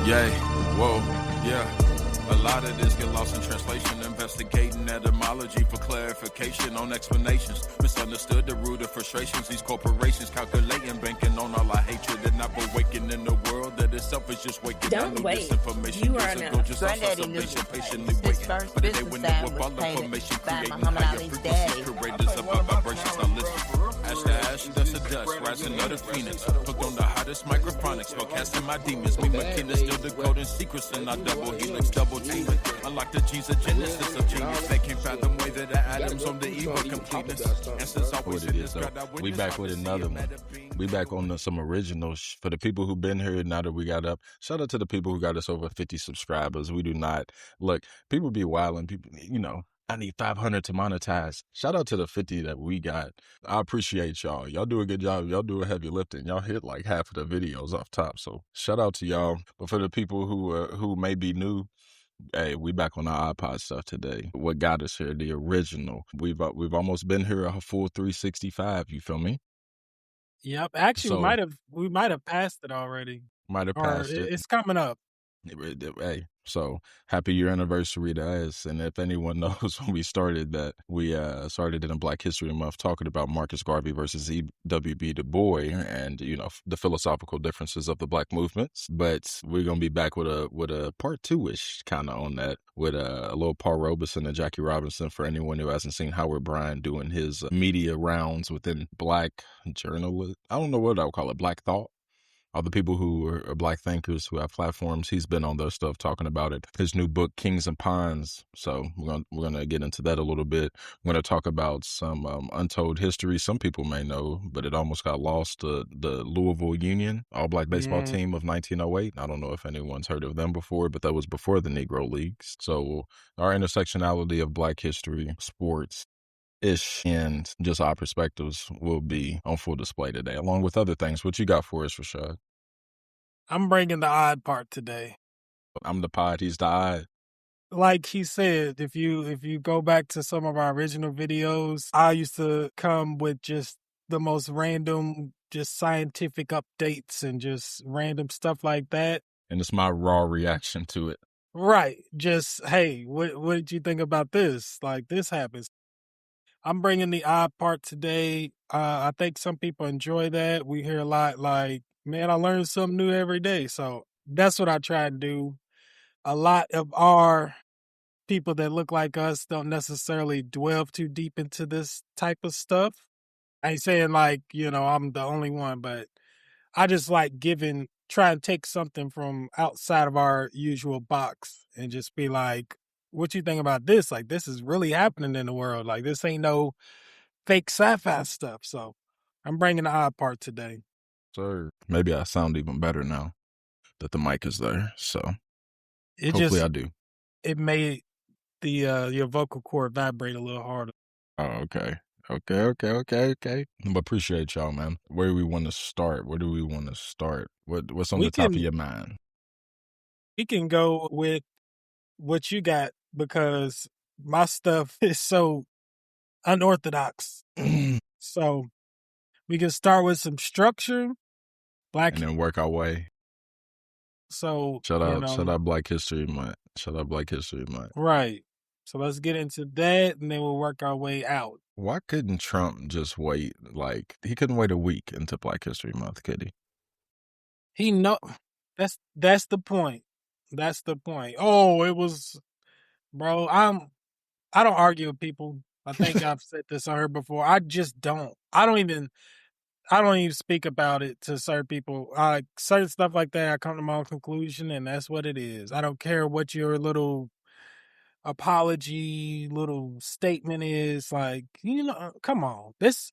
Yay, whoa, yeah. A lot of this get lost in translation, investigating etymology for clarification on explanations. Misunderstood the root of frustrations, these corporations calculating, banking on all our hatred and not awakening the world that itself is just waking. Don't wait. You are now. Granddaddy knew his first business sign was painted by Muhammad Ali's daddy. Curators of our vibrations, now listen. Ash to ash, dust to dust, rising of the phoenix. Hooked on the hottest microphonics, forecasting my demons. Me, my kin is still decoding secrets in our double helix, double teaming. Unlock the G's of genesis of genius. They can't fathom way that the atoms on the eve of completeness. And since always What it is, though. We back with another one. We back on some originals. For the people who've been here now that we got up, shout out to the people who got us over 50 subscribers. We do not, look, people be wilding. People, I need 500 to monetize. Shout out to the 50 that we got. I appreciate y'all. Y'all do a good job. Y'all do a heavy lifting. Y'all hit like half of the videos off top. So shout out to y'all. But for the people who may be new, hey, we back on our iPod stuff today. What got us here, the original. We've almost been here a full 365. You feel me? Yep. Actually, So we might have passed it already, might have or passed it. it's coming up. Hey, so happy year anniversary to us. And if anyone knows when we started that, we started in a Black History Month talking about Marcus Garvey versus E.W.B. Du Bois and, the philosophical differences of the Black movements. But we're going to be back with a part two-ish kind of on that with a little Paul Robeson and Jackie Robinson for anyone who hasn't seen Howard Bryan doing his media rounds within Black journalism. I don't know what I would call it, Black thought. All the people who are Black thinkers who have platforms, he's been on their stuff talking about it. His new book, Kings and Pawns. So we're gonna get into that a little bit. We're gonna talk about some untold history. Some people may know, but it almost got lost. The Louisville Union, all Black baseball team of 1908. I don't know if anyone's heard of them before, but that was before the Negro Leagues. So our intersectionality of Black history, sports, and just our perspectives will be on full display today, along with other things. What you got for us, Rashid? I'm bringing the odd part today. I'm the pod, he's the odd. Like he said, if you go back to some of our original videos, I used to come with just the most random, just scientific updates and just random stuff like that. And it's my raw reaction to it. Right. Just, hey, what did you think about this? Like, this happens. I'm bringing the odd part today. I think some people enjoy that. We hear a lot like, man, I learn something new every day. So that's what I try to do. A lot of our people that look like us don't necessarily delve too deep into this type of stuff. I ain't saying like, I'm the only one, but I just like try and take something from outside of our usual box and just be like, what you think about this? Like, this is really happening in the world. Like, this ain't no fake sci-fi stuff. So I'm bringing the odd part today. Sir, maybe I sound even better now that the mic is there. So hopefully I do. It made your vocal cord vibrate a little harder. Oh, okay. Okay. But appreciate y'all, man. Where do we want to start? What's on the top of your mind? We can go with what you got because my stuff is so unorthodox. So we can start with some structure. And then work our way. So shout out Black History Month. Right. So let's get into that and then we'll work our way out. Why couldn't Trump just wait? Like, he couldn't wait a week into Black History Month, could he? That's the point. That's the point. Oh, it was, bro. I don't argue with people. I think I've said this on here before. I just don't. I don't even speak about it to certain people. Certain stuff like that, I come to my own conclusion, and that's what it is. I don't care what your little apology, little statement is. Like, come on. This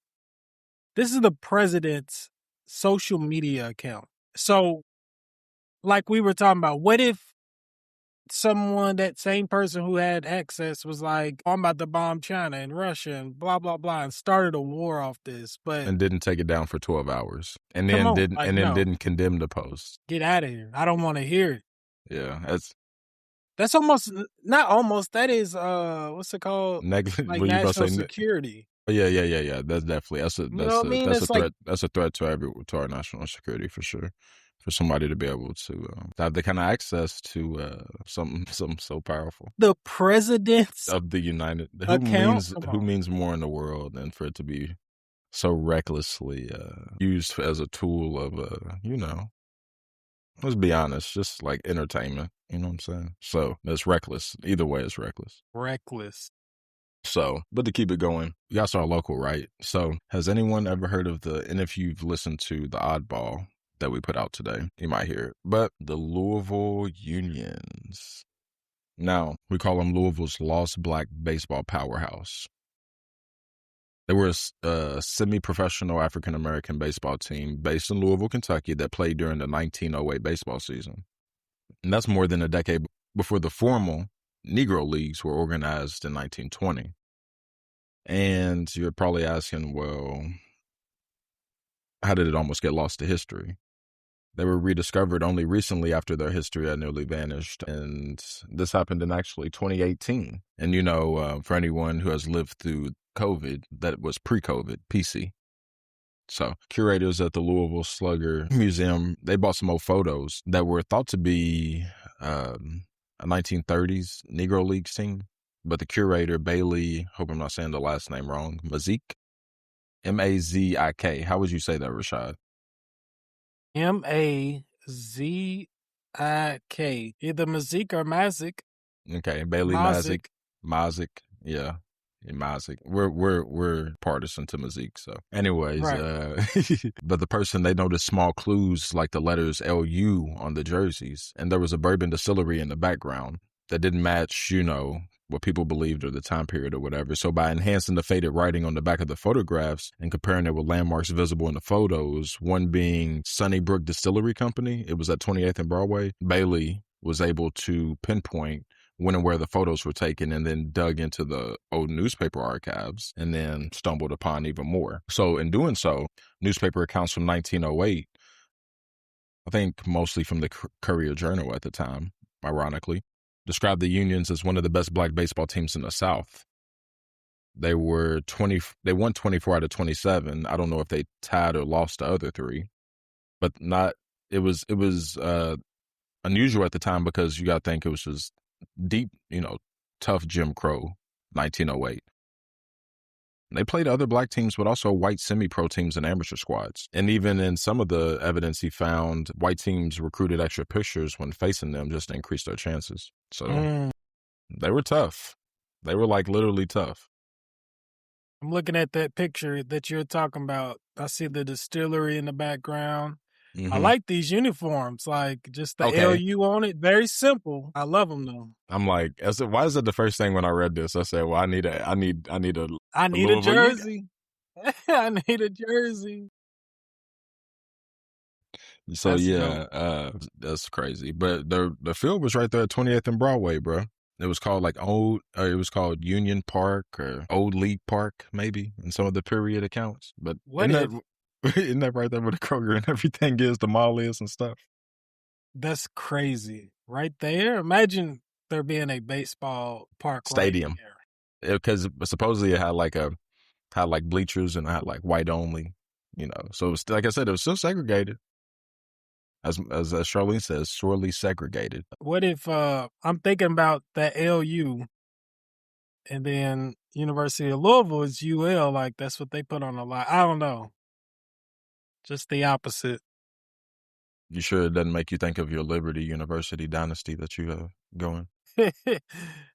is the president's social media account. So, like we were talking about, what if that same person who had access was like, I'm about to bomb China and Russia and blah, blah, blah, and started a war off this, and didn't take it down for 12 hours and then didn't condemn the post. Get out of here. I don't want to hear it. Yeah. That's almost, not almost, that is, what's it called? Like national security. Yeah. That's definitely You know what I mean? that's a It's like threat. That's a threat to our national security for sure. For somebody to be able to have the kind of access to something so powerful the president's of the United, account. Come who on. means more in the world than for it to be so recklessly used as a tool of let's be honest, just like entertainment. You know what I'm saying? So it's reckless. Either way, it's reckless. Reckless. So, but to keep it going, you guys are local, right? So, has anyone ever heard of and if you've listened to the Oddball that we put out today, you might hear it, but the Louisville Unions. Now, we call them Louisville's lost black baseball powerhouse. They were a semi-professional African-American baseball team based in Louisville, Kentucky that played during the 1908 baseball season. And that's more than a decade before the formal Negro Leagues were organized in 1920. And you're probably asking, well, how did it almost get lost to history? They were rediscovered only recently after their history had nearly vanished. And this happened in actually 2018. And, for anyone who has lived through COVID, that was pre-COVID, PC. So curators at the Louisville Slugger Museum, they bought some old photos that were thought to be a 1930s Negro Leagues team. But the curator, Bailey, hope I'm not saying the last name wrong, Mazik, Mazik. How would you say that, Rashid? Mazik. Either Mazik or Mazik. Okay, Bailey Mazik. Yeah. Mazik. We're partisan to Mazik. So anyways, Right. but the person, they noticed small clues like the letters LU on the jerseys, and there was a bourbon distillery in the background that didn't match, what people believed or the time period or whatever. So by enhancing the faded writing on the back of the photographs and comparing it with landmarks visible in the photos, one being Sunnybrook Distillery Company, it was at 28th and Broadway, Bailey was able to pinpoint when and where the photos were taken, and then dug into the old newspaper archives and then stumbled upon even more. So in doing so, newspaper accounts from 1908, I think mostly from the Courier Journal at the time, ironically, described the Unions as one of the best black baseball teams in the South. They won 24 out of 27. I don't know if they tied or lost the other three, but it was unusual at the time because you got to think it was just deep, tough Jim Crow 1908. They played other black teams, but also white semi-pro teams and amateur squads. And even in some of the evidence he found, white teams recruited extra pitchers when facing them just to increase their chances. So they were tough. They were like literally tough. I'm looking at that picture that you're talking about. I see the distillery in the background. Mm-hmm. I like these uniforms, like just the LU on it. Very simple. I love them though. I'm like, why is that the first thing when I read this? I said, well, I need a jersey. I need a jersey. So that's crazy. But the field was right there at 28th and Broadway, bro. It was called it was called Union Park or Old League Park, maybe in some of the period accounts. But isn't that right there where the Kroger and everything is, the mall is and stuff? That's crazy. Right there. Imagine there being a baseball park stadium. Right because supposedly it had bleachers and it had white only, So it was, like I said, it was still segregated. As Charlene says, sorely segregated. What if I'm thinking about that LU and then University of Louisville is UL, like that's what they put on the line. I don't know. Just the opposite. You sure it doesn't make you think of your Liberty University dynasty that you have going?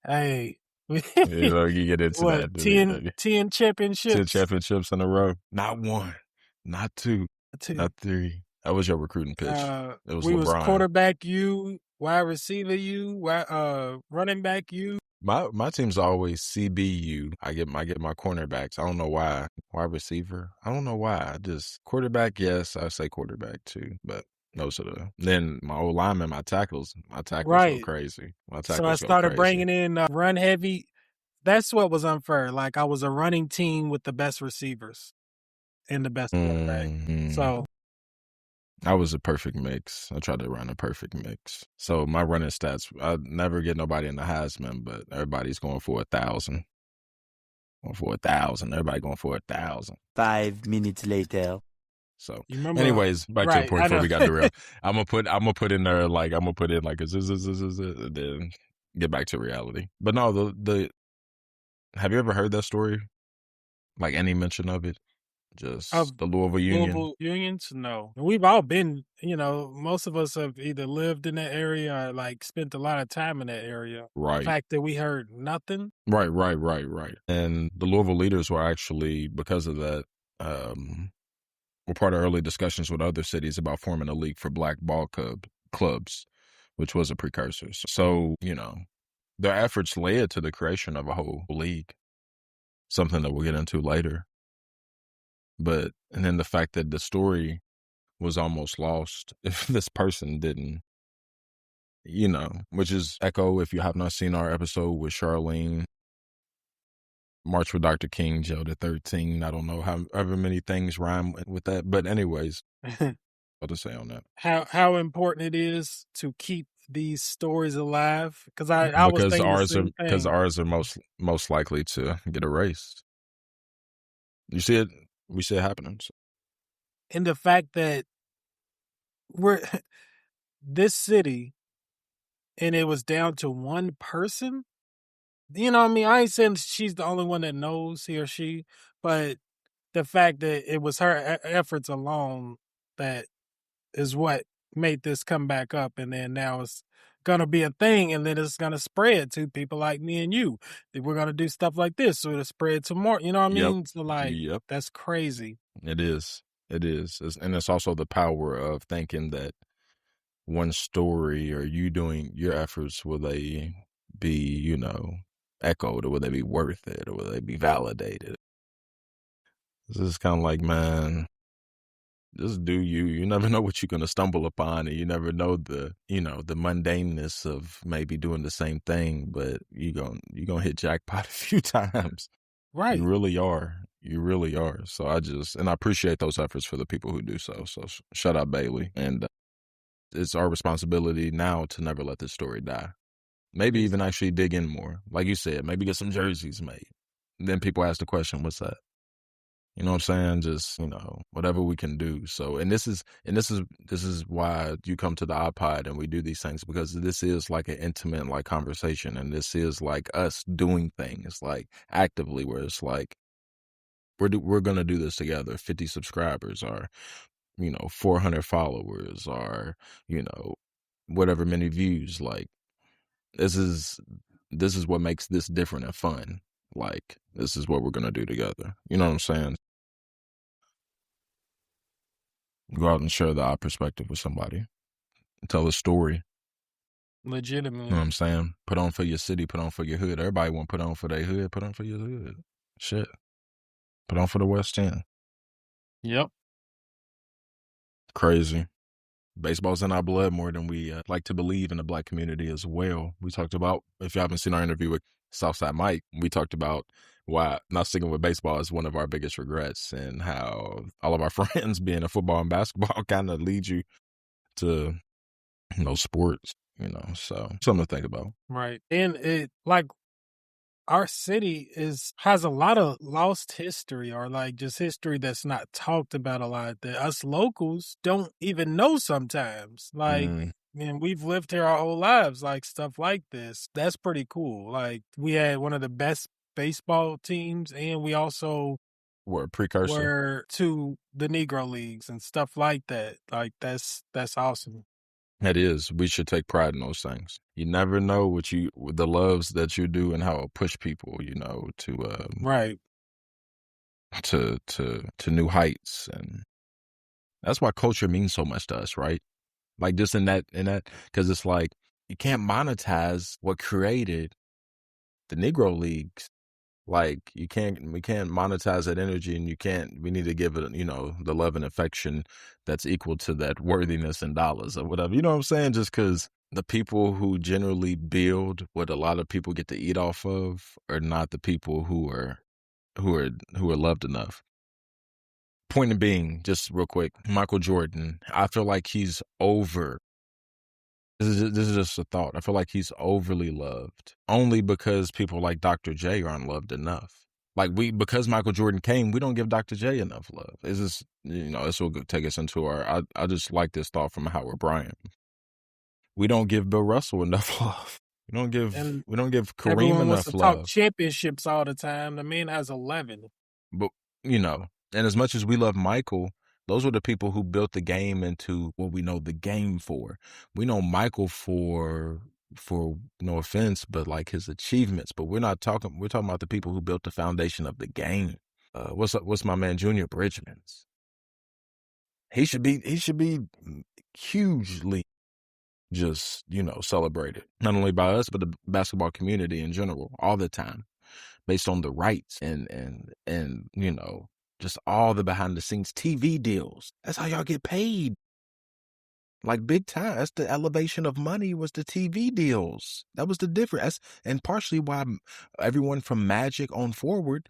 Hey. You get into that. 10 championships. 10 championships in a row. Not one. Not two. Not three. That was your recruiting pitch. It was we LeBron. Was quarterback you, wide receiver you, running back you. My team's always CBU. I get my cornerbacks. I don't know why. Wide receiver. I don't know why. Quarterback. Yes, I say quarterback too. But then my old lineman, my tackles go crazy. So I started bringing in run heavy. That's what was unfair. Like I was a running team with the best receivers and the best quarterback. So I was a perfect mix. I tried to run a perfect mix. So my running stats, I never get nobody in the Heisman, but everybody's going for 1,000. Going for 1,000. Everybody going for 1,000. 5 minutes later. So, You remember? anyways, back to the Right, point I before know. we got derailed. I'm gonna put in there like a and then get back to reality. But no, the have you ever heard that story? Like any mention of it? Just Of the Louisville Union, Louisville Unions? No. We've all been, most of us have either lived in that area or like spent a lot of time in that area. The right? fact that we heard nothing. Right. And the Louisville leaders were actually, because of that, were part of early discussions with other cities about forming a league for black ball clubs, which was a precursor. So, their efforts led to the creation of a whole league, something that we'll get into later. And then the fact that the story was almost lost if this person didn't, which is echo if you have not seen our episode with Charlene, March with Dr. King, Joe the 13. I don't know however many things rhyme with that. But anyways, what to say on that? How important it is to keep these stories alive. Because I was thinking because ours are most likely to get erased. You see it, we see it happening. So. And the fact that we're this city and it was down to one person. You know what I mean? I ain't saying she's the only one that knows, he or she, but the fact that it was her efforts alone that is what made this come back up. And then now it's going to be a thing, and then it's going to spread to people like me and you. That we're going to do stuff like this, so it'll spread to more, you know what I mean? So that's crazy. It is. And it's also the power of thinking that one story or you doing your efforts, will they be, echoed, or will they be worth it, or will they be validated? This is kind of like, man, just do you. You never know what you're going to stumble upon, and you never know the mundaneness of maybe doing the same thing, but you're going to hit jackpot a few times. Right. You really are. You really are. So I appreciate those efforts for the people who do so. So shout out Bailey. And it's our responsibility now to never let this story die. Maybe even actually dig in more. Like you said, maybe get some jerseys made. And then people ask the question, what's that? You know what I'm saying? Just, whatever we can do. So, and this is why you come to the OddPod and we do these things, because this is like an intimate, like, conversation. And this is like us doing things like actively, where it's like, we're going to do this together. 50 subscribers or, 400 followers or, whatever many views. Like, this is what makes this different and fun. Like, this is what we're going to do together. You know what I'm saying? Go out and share the odd perspective with somebody. Tell a story. Legitimate. You know what I'm saying? Put on for your city, put on for your hood. Everybody want to put on for their hood, put on for your hood. Shit. Put on for the West End. Yep. Crazy. Baseball's in our blood more than we like to believe in the black community as well. We talked about, if you haven't seen our interview with Southside Mike, we talked about why not sticking with baseball is one of our biggest regrets, and how all of our friends being in football and basketball kind of lead you to, sports, so something to think about. Right. And it, like, our city has a lot of lost history, or like just history that's not talked about a lot, that us locals don't even know sometimes. Like, and we've lived here our whole lives, like stuff like this. That's pretty cool. Like, we had one of the best baseball teams, and we also were a precursor were to the Negro Leagues and stuff like that. Like, that's awesome. It is. We should take pride in those things. You never know with the loves that you do and how it'll push people, to right, to new heights. And that's why culture means so much to us, right? Like, just in that, because it's like, you can't monetize what created the Negro Leagues. Like, we can't monetize that energy, and we need to give it, the love and affection that's equal to that worthiness in dollars or whatever. You know what I'm saying? Just because the people who generally build what a lot of people get to eat off of are not the people who are loved enough. Point being, just real quick, Michael Jordan, I feel like he's over. This is just a thought. I feel like he's overly loved only because people like Dr. J aren't loved enough. Like because Michael Jordan came, we don't give Dr. J enough love. It's just, this will take us into I just like this thought from Howard Bryant. We don't give Bill Russell enough love. We don't give Kareem everyone wants enough to love. talk championships all the time. The man has 11. But, and as much as we love Michael, those were the people who built the game into what we know the game for. We know Michael for no offense, but like his achievements. But we're talking about the people who built the foundation of the game. What's my man Junior Bridgman's? He should be hugely just, celebrated. Not only by us, but the basketball community in general, all the time, based on the rights and just all the behind the scenes TV deals. That's how y'all get paid. Like big time. That's the elevation of money, was the TV deals. That was the difference. And partially why everyone from Magic on forward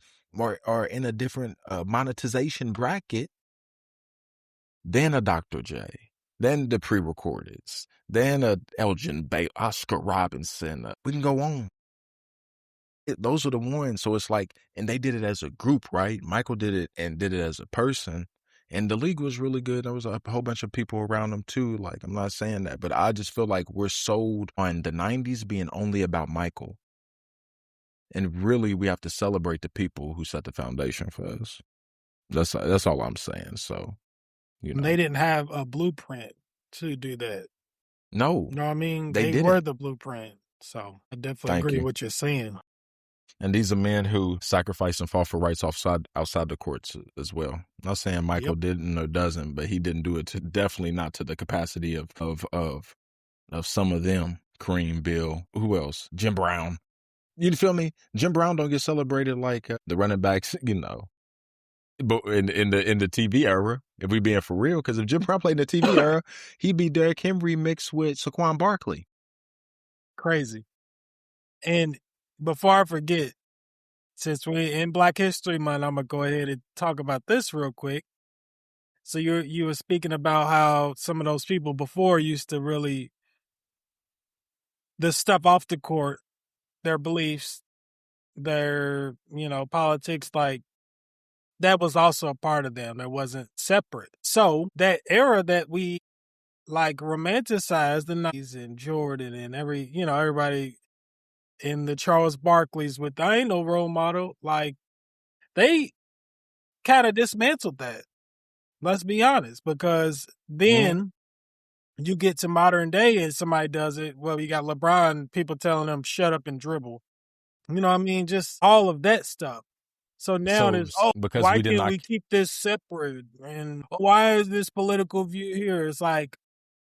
are in a different monetization bracket than a Dr. J, than the pre-recordeds, than a Elgin Bay, Oscar Robinson. We can go on. Those are the ones. So it's like, and they did it as a group, right? Michael did it and did it as a person. And the league was really good. There was a whole bunch of people around them too. Like, I'm not saying that, but I just feel like we're sold on the 90s being only about Michael. And really, we have to celebrate the people who set the foundation for us. That's all I'm saying. So, They didn't have a blueprint to do that. No. You know what I mean? They were the blueprint. So I definitely agree with what you're saying. And these are men who sacrifice and fought for rights outside the courts as well. I'm not saying Michael didn't or doesn't, but he didn't do it definitely not to the capacity of some of them. Kareem, Bill, who else? Jim Brown. You feel me? Jim Brown don't get celebrated like the running backs, But in the TV era, if we being for real, because if Jim Brown played in the TV era, he'd be Derrick Henry mixed with Saquon Barkley. Crazy. And before I forget, since we're in Black History Month, I'm gonna go ahead and talk about this real quick. So you were speaking about how some of those people before used to really the stuff off the court, their beliefs, their politics, like that was also a part of them. It wasn't separate. So that era that we like romanticized, the 90s and Jordan and everybody in the Charles Barkleys with I ain't no role model, like they kind of dismantled that. Let's be honest, because then you get to modern day and somebody does it. Well, you got LeBron, people telling him shut up and dribble. You know what I mean? Just all of that stuff. So now there's, why can't we keep this separate? And why is this political view here? It's like,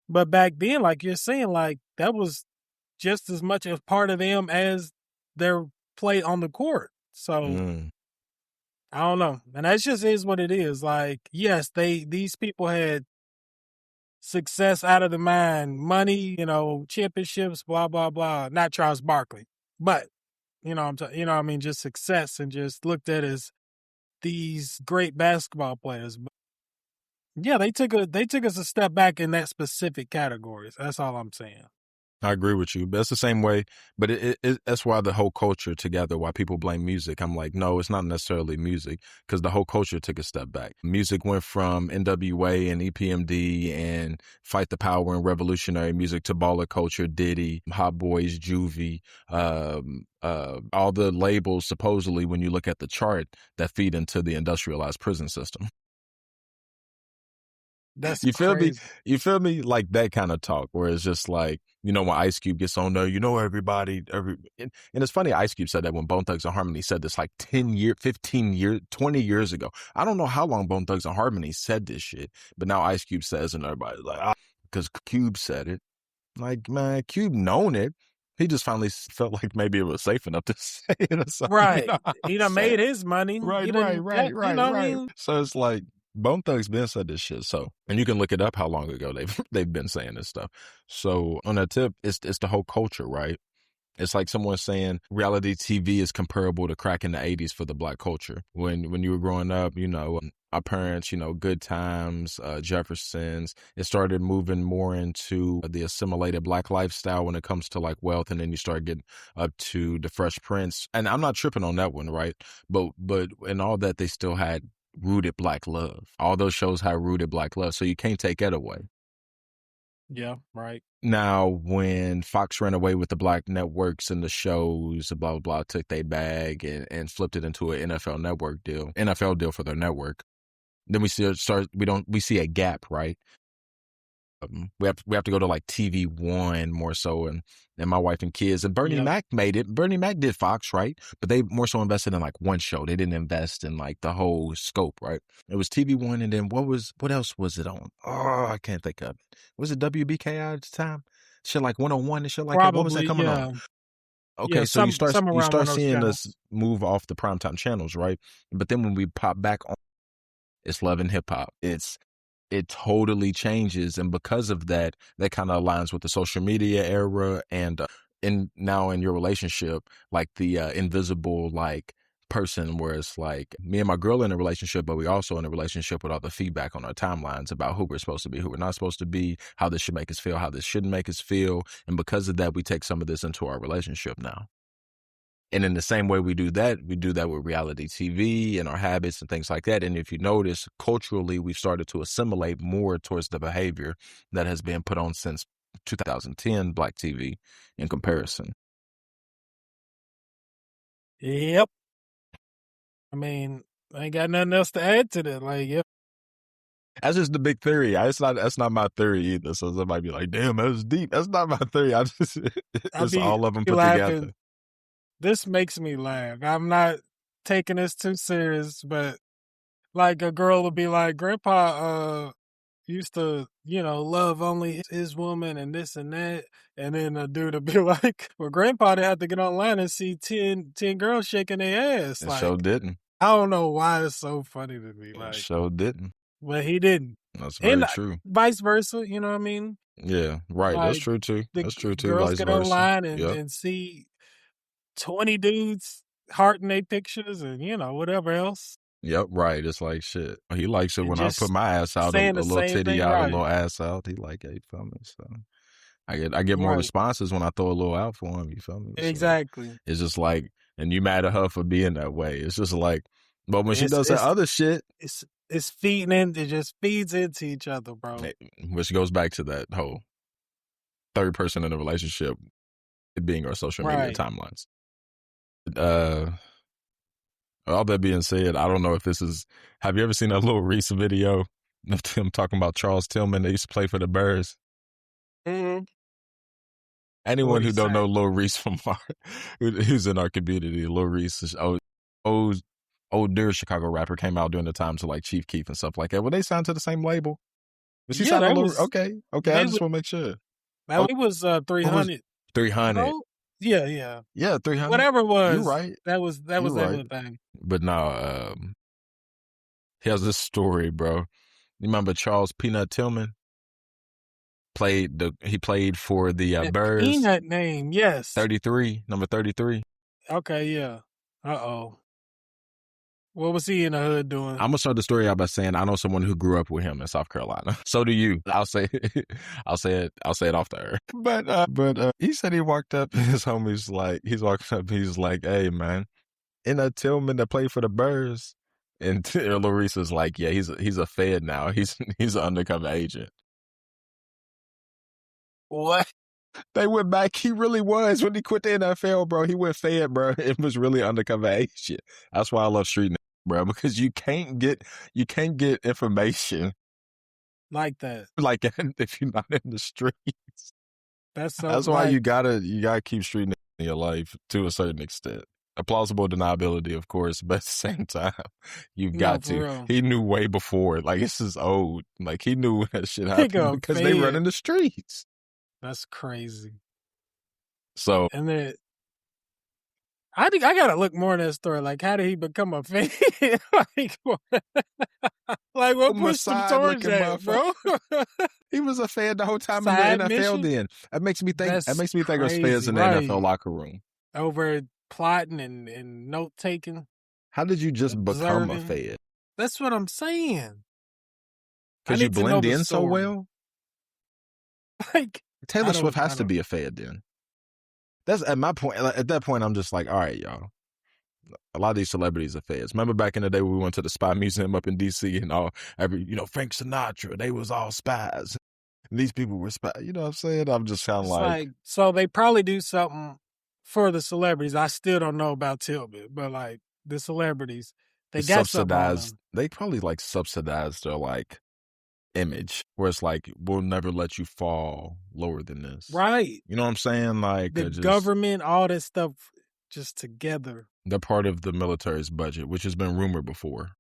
but back then, like you're saying, like that was just as much a part of them as their play on the court. So I don't know. And that just is what it is. Like, yes, these people had success out of the mind, money, championships, blah, blah, blah. Not Charles Barkley, but just success and just looked at as these great basketball players. But yeah, they took us a step back in that specific categories. That's all I'm saying. I agree with you. But it's the same way. But that's why the whole culture together, why people blame music. I'm like, no, it's not necessarily music, because the whole culture took a step back. Music went from NWA and EPMD and Fight the Power and revolutionary music to baller culture, Diddy, Hot Boys, Juvie, all the labels, supposedly, when you look at the chart, that feed into the industrialized prison system. That's you feel crazy. me? You feel me? Like that kind of talk where it's just like, when Ice Cube gets on there, everybody, and it's funny, Ice Cube said that when Bone Thugs and Harmony said this like 10 years, 15 years, 20 years ago. I don't know how long Bone Thugs and Harmony said this shit, but now Ice Cube says, and everybody's like, because Cube said it. Like, man, Cube known it. He just finally felt like maybe it was safe enough to say it or something. Right. He done made his money. Right. So it's like, Bone Thugs been said this shit. So, and you can look it up how long ago they've been saying this stuff. So on that tip, it's the whole culture, right? It's like someone saying reality TV is comparable to crack in the 80s for the Black culture. When you were growing up, our parents, Good Times, Jefferson's, it started moving more into the assimilated Black lifestyle when it comes to like wealth. And then you start getting up to the Fresh Prince. And I'm not tripping on that one, right? But in all that, they still had rooted Black love. All those shows had rooted Black love. So you can't take that away. Yeah, right. Now, when Fox ran away with the Black networks and the shows, blah, blah, blah, took their bag and flipped it into an NFL deal for their network, then we see a gap, right? We have to go to like TV One more so, and my wife and kids, and Bernie Mac made it. Bernie Mac did Fox, right? But they more so invested in like one show. They didn't invest in like the whole scope, right? It was TV One, and then what else was it on? Oh, I can't think of it. Was it WBKI at the time? Shit like 101 and shit like that. What was that coming on? Okay, so you start seeing us move off the primetime channels, right? But then when we pop back on, it's Love and Hip Hop. It totally changes, and because of that kind of aligns with the social media era, and now in your relationship, like the invisible like person, where it's like me and my girl in a relationship, but we also in a relationship with all the feedback on our timelines about who we're supposed to be, who we're not supposed to be, how this should make us feel, how this shouldn't make us feel, and because of that, we take some of this into our relationship now. And in the same way we do that with reality TV and our habits and things like that. And if you notice, culturally, we've started to assimilate more towards the behavior that has been put on since 2010 Black TV in comparison. Yep. I mean, I ain't got nothing else to add to that. Like, yep. That's just the big theory. That's not my theory either. So somebody be like, damn, that was deep. That's not my theory. It's all of them put together. This makes me laugh. I'm not taking this too serious, but like a girl will be like, Grandpa used to, love only his woman and this and that. And then a dude will be like, well, Grandpa didn't have to get online and see 10 girls shaking their ass. It sure didn't. I don't know why it's so funny to me. Like, it sure didn't. But he didn't. That's very true. Vice versa, you know what I mean? Yeah, right. Like, that's true too. That's true too. Girls get online and see 20 dudes hearting their pictures and, whatever else. Yep, right. It's like, shit. He likes it when I put my ass out, a little titty out, a little ass out. He like it, you feel me? So I get more responses when I throw a little out for him, you feel me? So exactly. it's just like, and you mad at her for being that way. It's just like, but when she does that other shit. It's feeding in, it just feeds into each other, bro. Which goes back to that whole third person in a relationship, it being our social media timelines. All that being said, I don't know if have you ever seen that little Reese video of him talking about Charles Tillman that used to play for the Bears? Mm-hmm. Anyone who don't know Lil Reese from who's in our community, Lil Reese is old dear Chicago rapper, came out during the times of like Chief Keef and stuff like that. Were they signed to the same label? Was he signed to Okay. I just want to make sure. It was 300. 300. Yeah. Yeah, 300. Whatever it was. You're right. That was that thing. But now, he has this story, bro. You remember Charles Peanut Tillman? He played for the Bears. Peanut name, yes. 33, number 33. Okay, yeah. Uh-oh. What was he in the hood doing? I'm gonna start the story out by saying I know someone who grew up with him in South Carolina. So do you. I'll say it off the air. But he said he walked up and his homie's like, he's like, hey man, in a Tillman that played for the Bears. And Larice is like, yeah, he's a Fed now. He's an undercover agent. What? They went back. He really was. When he quit the NFL, bro, he went Fed, bro. It was really undercover agent. That's why I love street niggas, bro, because you can't get information like that. Like if you're not in the streets. That's why you gotta keep street niggas in your life to a certain extent. A plausible deniability, of course, but at the same time, you've got to. Real. He knew way before. Like, this is old. Like, he knew that shit happened because they run in the streets. That's crazy. So, and then I think I gotta look more in that story. Like, how did he become a fan? like, what pushed him towards that, bro? He was a fan the whole time Side in the NFL. mission? Then that makes me think. That's That makes me think of fans crazy, in the right. NFL locker room. Over plotting and note taking. How did you just become a fan? That's what I'm saying. Because you blend in so well. Like Taylor Swift has to be a fan then. That's at my point. At that point, I'm just like, all right, y'all. A lot of these celebrities are feds. Remember back in the day when we went to the Spy Museum up in D.C. and Frank Sinatra, they was all spies. And these people were spies. You know what I'm saying? I'm just kind of like. So they probably do something for the celebrities. I still don't know about Tilbit, but like the celebrities, they got subsidized. They probably like subsidized their like image where it's like, we'll never let you fall lower than this. Right. You know what I'm saying? Like the government, all that stuff just together. They're part of the military's budget, which has been rumored before.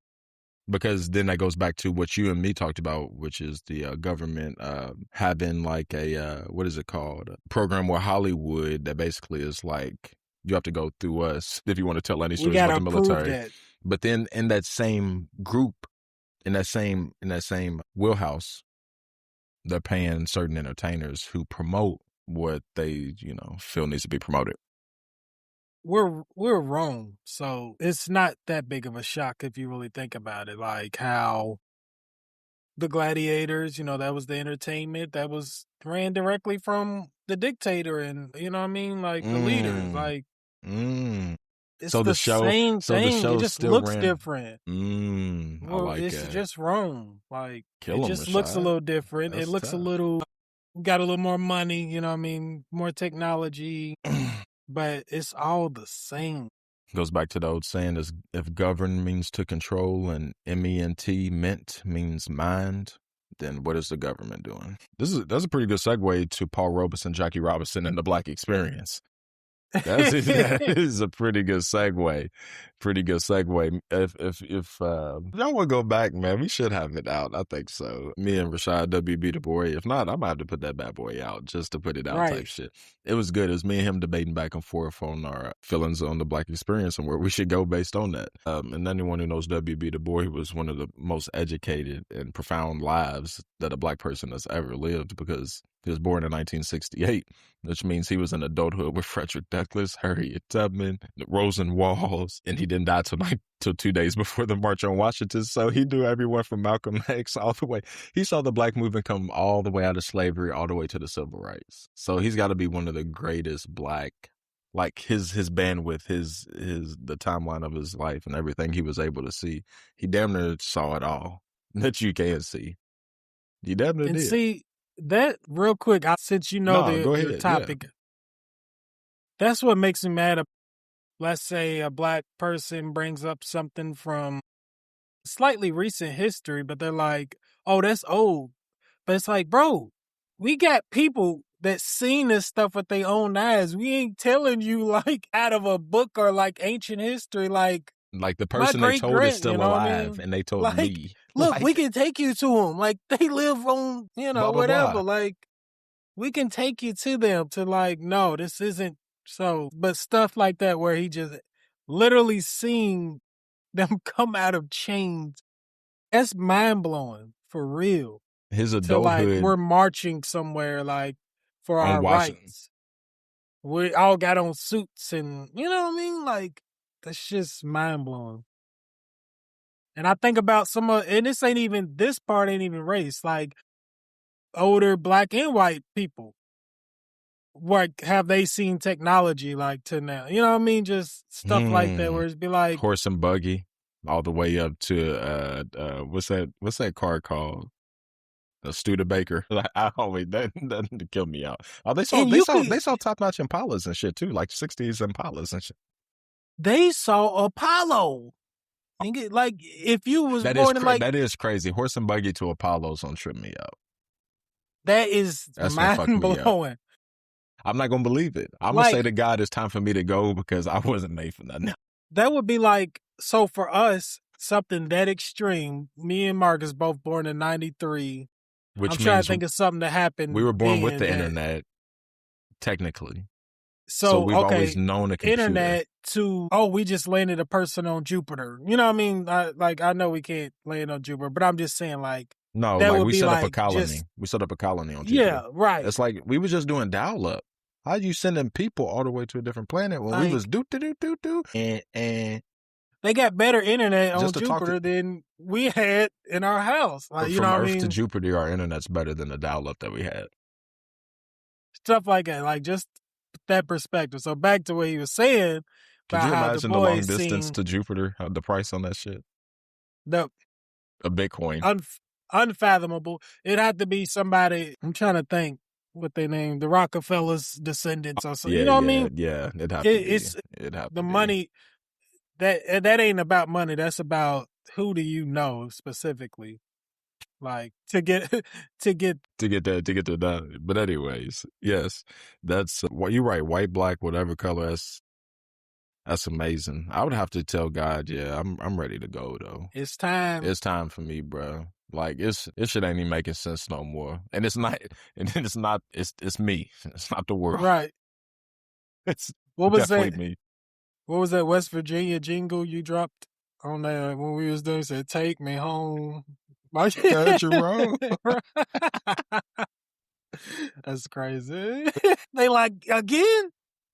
Because then that goes back to what you and me talked about, which is the government having like a, what is it called? A program with Hollywood that basically is like, you have to go through us if you want to tell any stories about the military. That. But then in that same group, in that same wheelhouse, they're paying certain entertainers who promote what they, feel needs to be promoted. We're wrong. So it's not that big of a shock if you really think about it. Like how the gladiators, that was the entertainment that was ran directly from the dictator and, you know what I mean? Like the leaders, like. It's so the same thing. It just looks different. I like it's it. Just wrong. Like Kill it just Rashid. looks a little different. That's it looks tough. got a little more money, you know what I mean? More technology, but it's all the same. Goes back to the old saying is if govern means to control and ment means mind, then what is the government doing? That's a pretty good segue to Paul Robeson, Jackie Robinson, and the Black Experience. That is a pretty good segue. If y'all want to go back, man, we should have it out. I think so. Me and Rashid WB the boy. If not, I might have to put that bad boy out just to put it out type shit. It was good. It was me and him debating back and forth on our feelings on the Black Experience and where we should go based on that. And anyone who knows WB the boy, he was one of the most educated and profound lives that a Black person has ever lived because he was born in 1968, which means he was in adulthood with Frederick Douglass, Harriet Tubman, Rosen Walls, and he didn't die till 2 days before the March on Washington. So he knew everyone from Malcolm X all the way. He saw the Black movement come all the way out of slavery, all the way to the civil rights. So he's got to be one of the greatest Black, like his bandwidth, the timeline of his life and everything he was able to see. He damn near saw it all that you can see. He damn near did. See, that real quick, since the topic, that's what makes me mad. Let's say a Black person brings up something from slightly recent history, but they're like, oh, that's old. But it's like, bro, we got people that seen this stuff with their own eyes. We ain't telling you like out of a book or like ancient history, like the person they told is still alive, and they told me. Look, we can take you to them. Like, they live on, blah, blah, whatever. Blah. Like, we can take you to them to, like, no, this isn't so. But stuff like that where he just literally seen them come out of chains, that's mind-blowing, for real. His adulthood. Like, we're marching somewhere, like, for our rights. We all got on suits and, you know what I mean? Like, that's just mind-blowing. And I think about and this part ain't even race, like older Black and white people. What have they seen technology like to now? You know what I mean? Just stuff like that where it's be like horse and buggy all the way up to what's that car called? A Studebaker. I always that kill me out. Oh, they saw top-notch Impalas and shit too, like 60s Impalas and shit. They saw Apollo. Like, if you was born in like... That is crazy. Horse and buggy to Apollo's gonna trip me out. That's mind-blowing. I'm not gonna believe it. I'm gonna say to God, it's time for me to go because I wasn't made for nothing. That would be like, so for us, something that extreme, me and Marcus both born in 93. I'm trying to think of something that happened. We were born with the internet, technically. So we've always known a computer. Internet to, we just landed a person on Jupiter. You know what I mean? I know we can't land on Jupiter, but I'm just saying, like, no, that like would we be set up a like colony. We set up a colony on yeah, Jupiter. right. It's like we was just doing dial-up. How you sending people all the way to a different planet when we was do and they got better internet on just to talk Jupiter than we had in our house. Like, you know from what I Earth to mean? Jupiter, our internet's better than the dial-up that we had. Stuff like that, like just that perspective. So back to what he was saying. Could you about how imagine the long distance to Jupiter? The price on that shit? A Bitcoin. Unfathomable. It had to be somebody. I'm trying to think what they named, the Rockefellers' descendants or something. Yeah, you know what I mean? Yeah, it'd have to be. It'd have the to money. Be. That ain't about money. That's about who do you know specifically, like to get that. But anyways, yes, that's you're right. White, black, whatever color. That's amazing. I would have to tell God, yeah, I'm ready to go though. It's time. It's time for me, bro. Like it shit ain't even making sense no more. And it's not. And it's not. It's me. It's not the world. Right. It's what was definitely that? Me. What was that West Virginia jingle you dropped on that when we was doing? Said, "Take me home." Got you wrong. That's crazy. They like, again?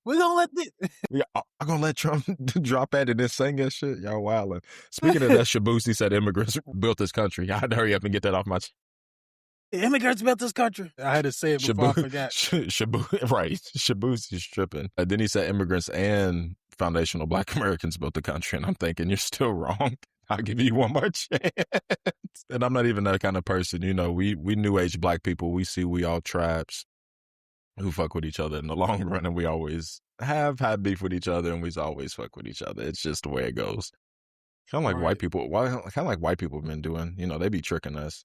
We're gonna let this. Yeah, I'm gonna let Trump drop that and then sing that shit. Y'all wildin'. Speaking of that, Shabusi said immigrants built this country. I had to hurry up and get that off my. Immigrants built this country. I had to say it before I forgot. Right. Shabusi's tripping. Then he said immigrants and foundational Black Americans built the country, and I'm thinking you're still wrong. I'll give you one more chance. And I'm not even that kind of person. You know, we new age Black people. We all tribes who fuck with each other in the long run, and we always have had beef with each other, and we always fuck with each other. It's just the way it goes. Kind of like white people. Kind of like white people have been doing. You know, they be tricking us.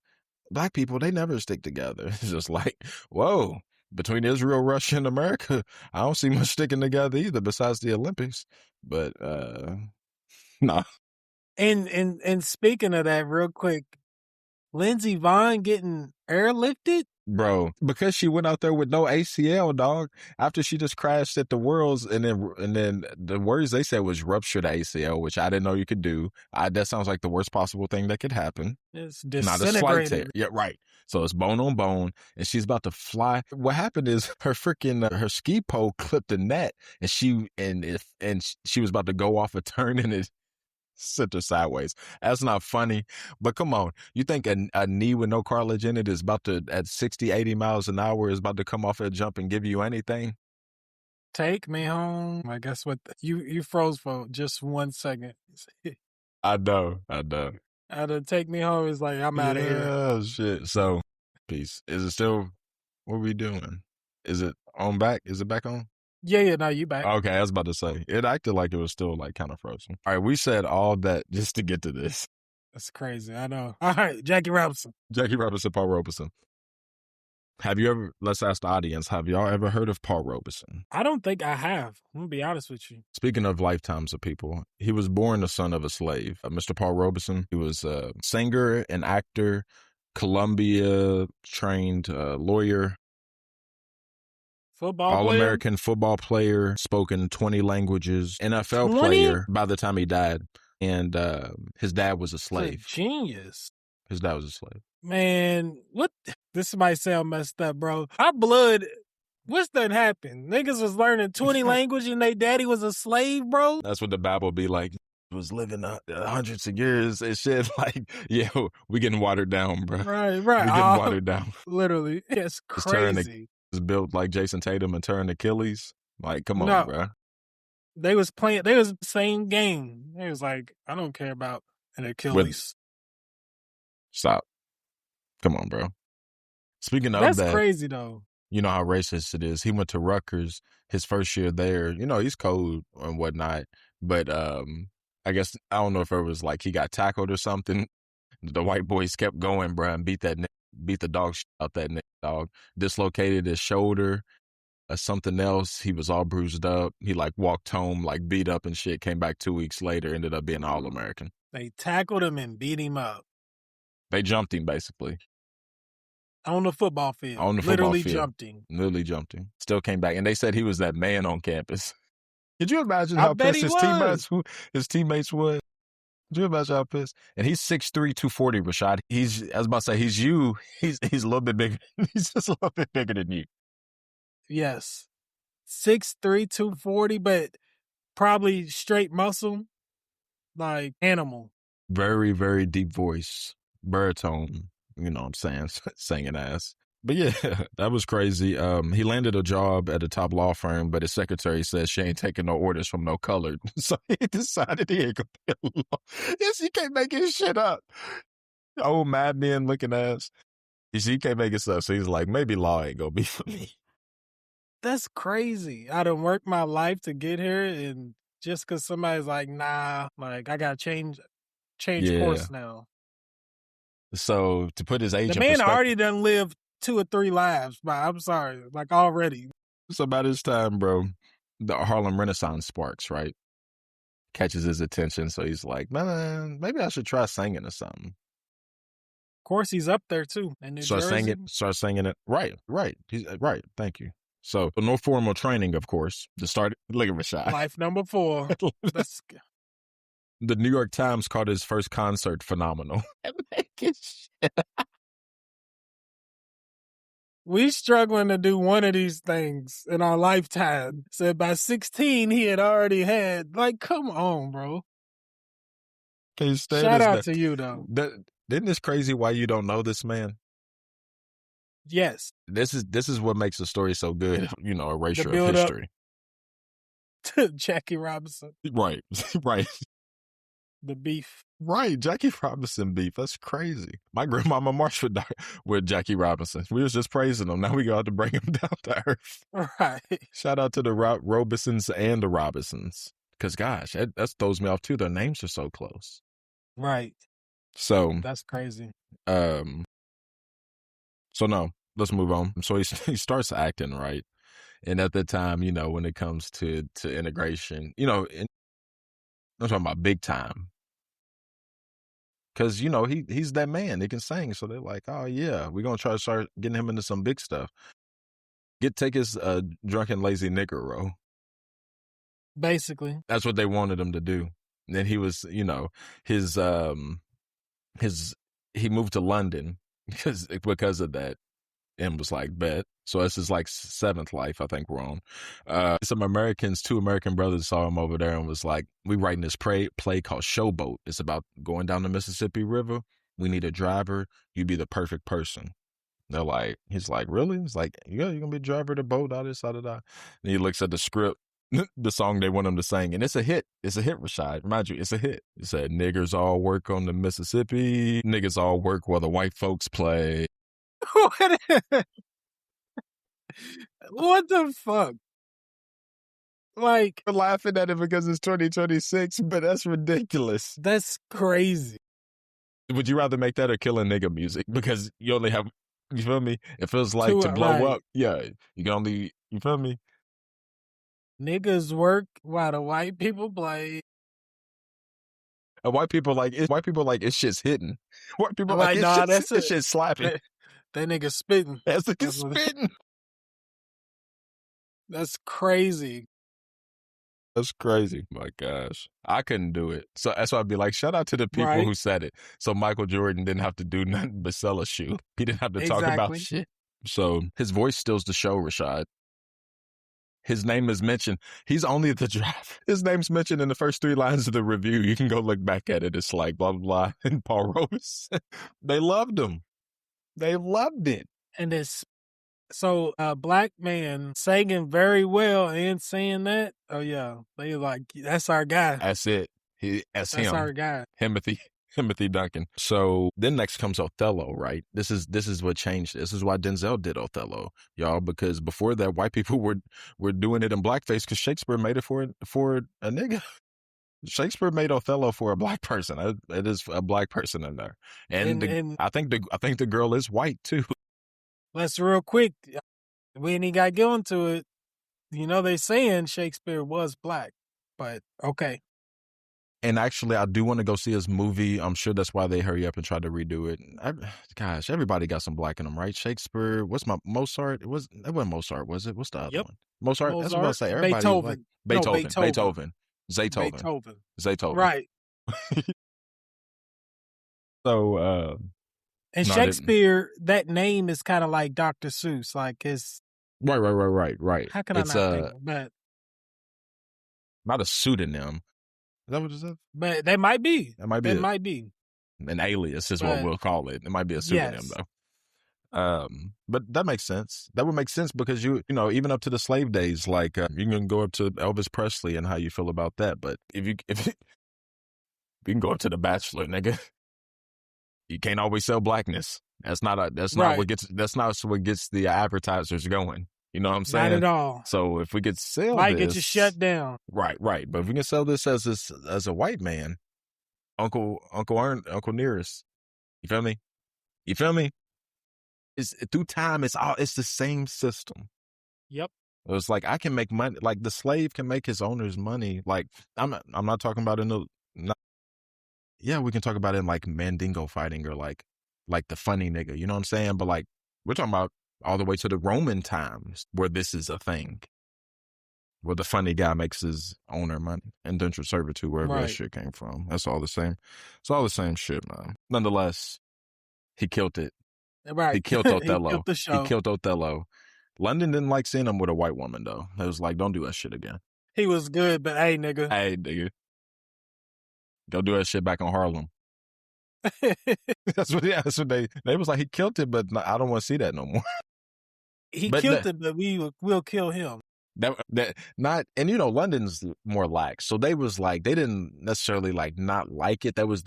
Black people, they never stick together. It's just like, whoa, between Israel, Russia, and America, I don't see much sticking together either besides the Olympics. But, nah. And speaking of that, real quick, Lindsey Vonn getting airlifted? Bro, because she went out there with no ACL, dog, after she just crashed at the Worlds, and then the words they said was ruptured ACL, which I didn't know you could do. That sounds like the worst possible thing that could happen. It's not a slight tear. Yeah, right. So it's bone on bone, and she's about to fly. What happened is her freaking her ski pole clipped the net, and she was about to go off a turn, and it sent her sideways. That's not funny, but come on. You think a knee with no cartilage in it is about to, at 60, 80 miles an hour, is about to come off a jump and give you anything? Take me home. I guess what you froze for just 1 second. I know. Take me home is like, I'm out of here. Oh, shit. So, peace. Is it still, what are we doing? Is it on back? Is it back on? Yeah, no, you back. Okay, I was about to say. It acted like it was still like kind of frozen. All right, we said all that just to get to this. That's crazy. I know. All right, Jackie Robinson, Paul Robeson. Have you ever, let's ask the audience, have y'all ever heard of Paul Robeson? I don't think I have. I'm going to be honest with you. Speaking of lifetimes of people, he was born the son of a slave. Mr. Paul Robeson, he was a singer, an actor, Columbia-trained lawyer, All-American football player, spoken 20 languages, NFL 20? player by the time he died. And his dad was a slave. Genius. His dad was a slave. Man, what? This might sound messed up, bro. Our blood, what's done happened? Niggas was learning 20 languages and they daddy was a slave, bro? That's what the Bible be like. Was living hundreds of years and shit. Like, yeah, we getting watered down, bro. Right. We getting watered down. Literally. It's crazy. It's built like Jason Tatum and turned Achilles. Like, come on, bro. They was the same game. They was like, I don't care about an Achilles. Stop. Come on, bro. Speaking of that. That's crazy, though. You know how racist it is. He went to Rutgers his first year there. You know, he's cold and whatnot. But I guess, I don't know if it was like he got tackled or something. The white boys kept going, bro, and beat the dog shit out that nigga, dog. Dislocated his shoulder. Something else. He was all bruised up. He like walked home, like beat up and shit. Came back 2 weeks later, ended up being All-American. They tackled him and beat him up. They jumped him, basically. On the football field. On the football Literally field. jumped him. Literally jumped him. Still came back. And they said he was that man on campus. Could you imagine I how bet pissed he his teammates would? Could you imagine how pissed? And he's 6'3", 240, Rashid. I was about to say, he's a little bit bigger. He's just a little bit bigger than you. Yes. 6'3", 240, but probably straight muscle, like animal. Very, very deep voice. Baritone, you know what I'm saying? Singing ass. But yeah, that was crazy. He landed a job at a top law firm, but his secretary says she ain't taking no orders from no colored. So he decided he ain't gonna be a law. Yes, he can't make his shit up. Old Mad Men looking ass. He can't make it stuff. So he's like, maybe law ain't gonna be for me. That's crazy. I done worked my life to get here, and just because somebody's like, nah, like I gotta change course now. So to put his age The in man perspective, already done lived 2 or 3 lives, but I'm sorry, like already. so by this time, bro, the Harlem Renaissance sparks, right? Catches his attention. So he's like, man, maybe I should try singing or something. Of course, he's up there too in New Jersey. Start singing it. Right. He's right. Thank you. So no formal training, of course. To start, look at Rashid. Life number 4. That's... The New York Times called his first concert phenomenal. We struggling to do one of these things in our lifetime. So by 16, he had already had, like, come on, bro. Shout out to you, though. Isn't this crazy why you don't know this man? Yes. This is what makes the story so good, you know, erasure build of history. To Jackie Robinson. Right. The beef. Right, Jackie Robinson beef. That's crazy. My grandmama marched with Jackie Robinson. We was just praising him. Now we got to bring him down to earth. Right. Shout out to the Robesons and the Robinsons. Because, gosh, that throws me off, too. Their names are so close. Right. So. That's crazy. So, no, let's move on. So he starts acting, right? And at the time, you know, when it comes to integration, you know, I'm talking about big time. Because, you know, he's that man. He can sing. So they're like, oh, yeah, we're going to try to start getting him into some big stuff. Take his drunken, lazy nigger role. Basically. That's what they wanted him to do. And then he was, you know, he moved to London because of that. And was like, bet. So this is like 7th life, I think we're on. Two American brothers saw him over there and was like, we writing this play called Showboat. It's about going down the Mississippi River. We need a driver. You'd be the perfect person. They're like, he's like, really? He's like, yeah, you're going to be a driver of the boat, all this, all that. And he looks at the script, the song they want him to sing. And it's a hit. It's a hit, Rashid. Remind you, it's a hit. It said, niggers all work on the Mississippi. Niggas all work while the white folks play. What the fuck? Like, I'm laughing at it because it's 2026, but that's ridiculous. That's crazy. Would you rather make that or kill a nigga music? Because you only have, you feel me? It feels like to blow up. Yeah, you can only, you feel me? Niggas work while the white people play. And white people like it's shit's hitting. White people like nah, it's shit's slapping. That nigga spitting. That's nigga spitting. That's crazy. That's crazy. My gosh. I couldn't do it. So that's why I'd be like, shout out to the people who said it. So Michael Jordan didn't have to do nothing but sell a shoe. He didn't have to talk about shit. So his voice steals the show, Rashid. His name is mentioned. He's only the driver. His name's mentioned in the first 3 lines of the review. You can go look back at it. It's like blah, blah, blah. And Paul Robeson. They loved him. They loved it. And it's so a black man singing very well and saying that. Oh yeah, they like that's our guy. That's it. That's him. Our guy. Timothy Duncan. So then next comes Othello, right? This is what changed. This is why Denzel did Othello, y'all, because before that, white people were doing it in blackface because Shakespeare made it for a nigga. Shakespeare made Othello for a black person. It is a black person in there, and I think the girl is white too. Let's real quick. We ain't got going to it. You know they saying Shakespeare was black, but okay. And actually, I do want to go see his movie. I'm sure that's why they hurry up and try to redo it. Gosh, everybody got some black in them, right? Shakespeare. What's my Mozart? It wasn't Mozart, was it? What's the other one? Mozart. That's what I was say. Everybody Beethoven. like Beethoven. Zaytoven. Right. So, and Shakespeare, that name is kind of like Dr. Seuss. Like it's right. How can I not think of that? Not a pseudonym. Is that what it is? But they might be. That might be. An alias is what we'll call it. It might be a pseudonym though. But that makes sense. That would make sense because you know, even up to the slave days, like you can go up to Elvis Presley and how you feel about that. But if you can go up to The Bachelor, nigga, you can't always sell blackness. That's not what gets the advertisers going. You know what I'm saying? Not at all. So if we could sell might this, get you shut down. Right. But if we can sell this as a white man, Uncle Nearest, you feel me? It's through time. It's the same system. Yep. It's like I can make money. Like the slave can make his owner's money. Like I'm not talking about we can talk about it in like Mandingo fighting or like the funny nigga. You know what I'm saying? But like we're talking about all the way to the Roman times where this is a thing, where the funny guy makes his owner money, indentured servitude, wherever that shit came from. That's all the same. It's all the same shit, man. Nonetheless, he killed it. Right. He killed Othello. He killed the show. He killed Othello. London didn't like seeing him with a white woman, though. It was like, don't do that shit again. He was good, but hey, nigga. Go do that shit back in Harlem. That's what they was like, he killed it, but I don't want to see that no more. He killed it, but we'll kill him. And you know, London's more lax, so they was like, they didn't necessarily like not like it. That was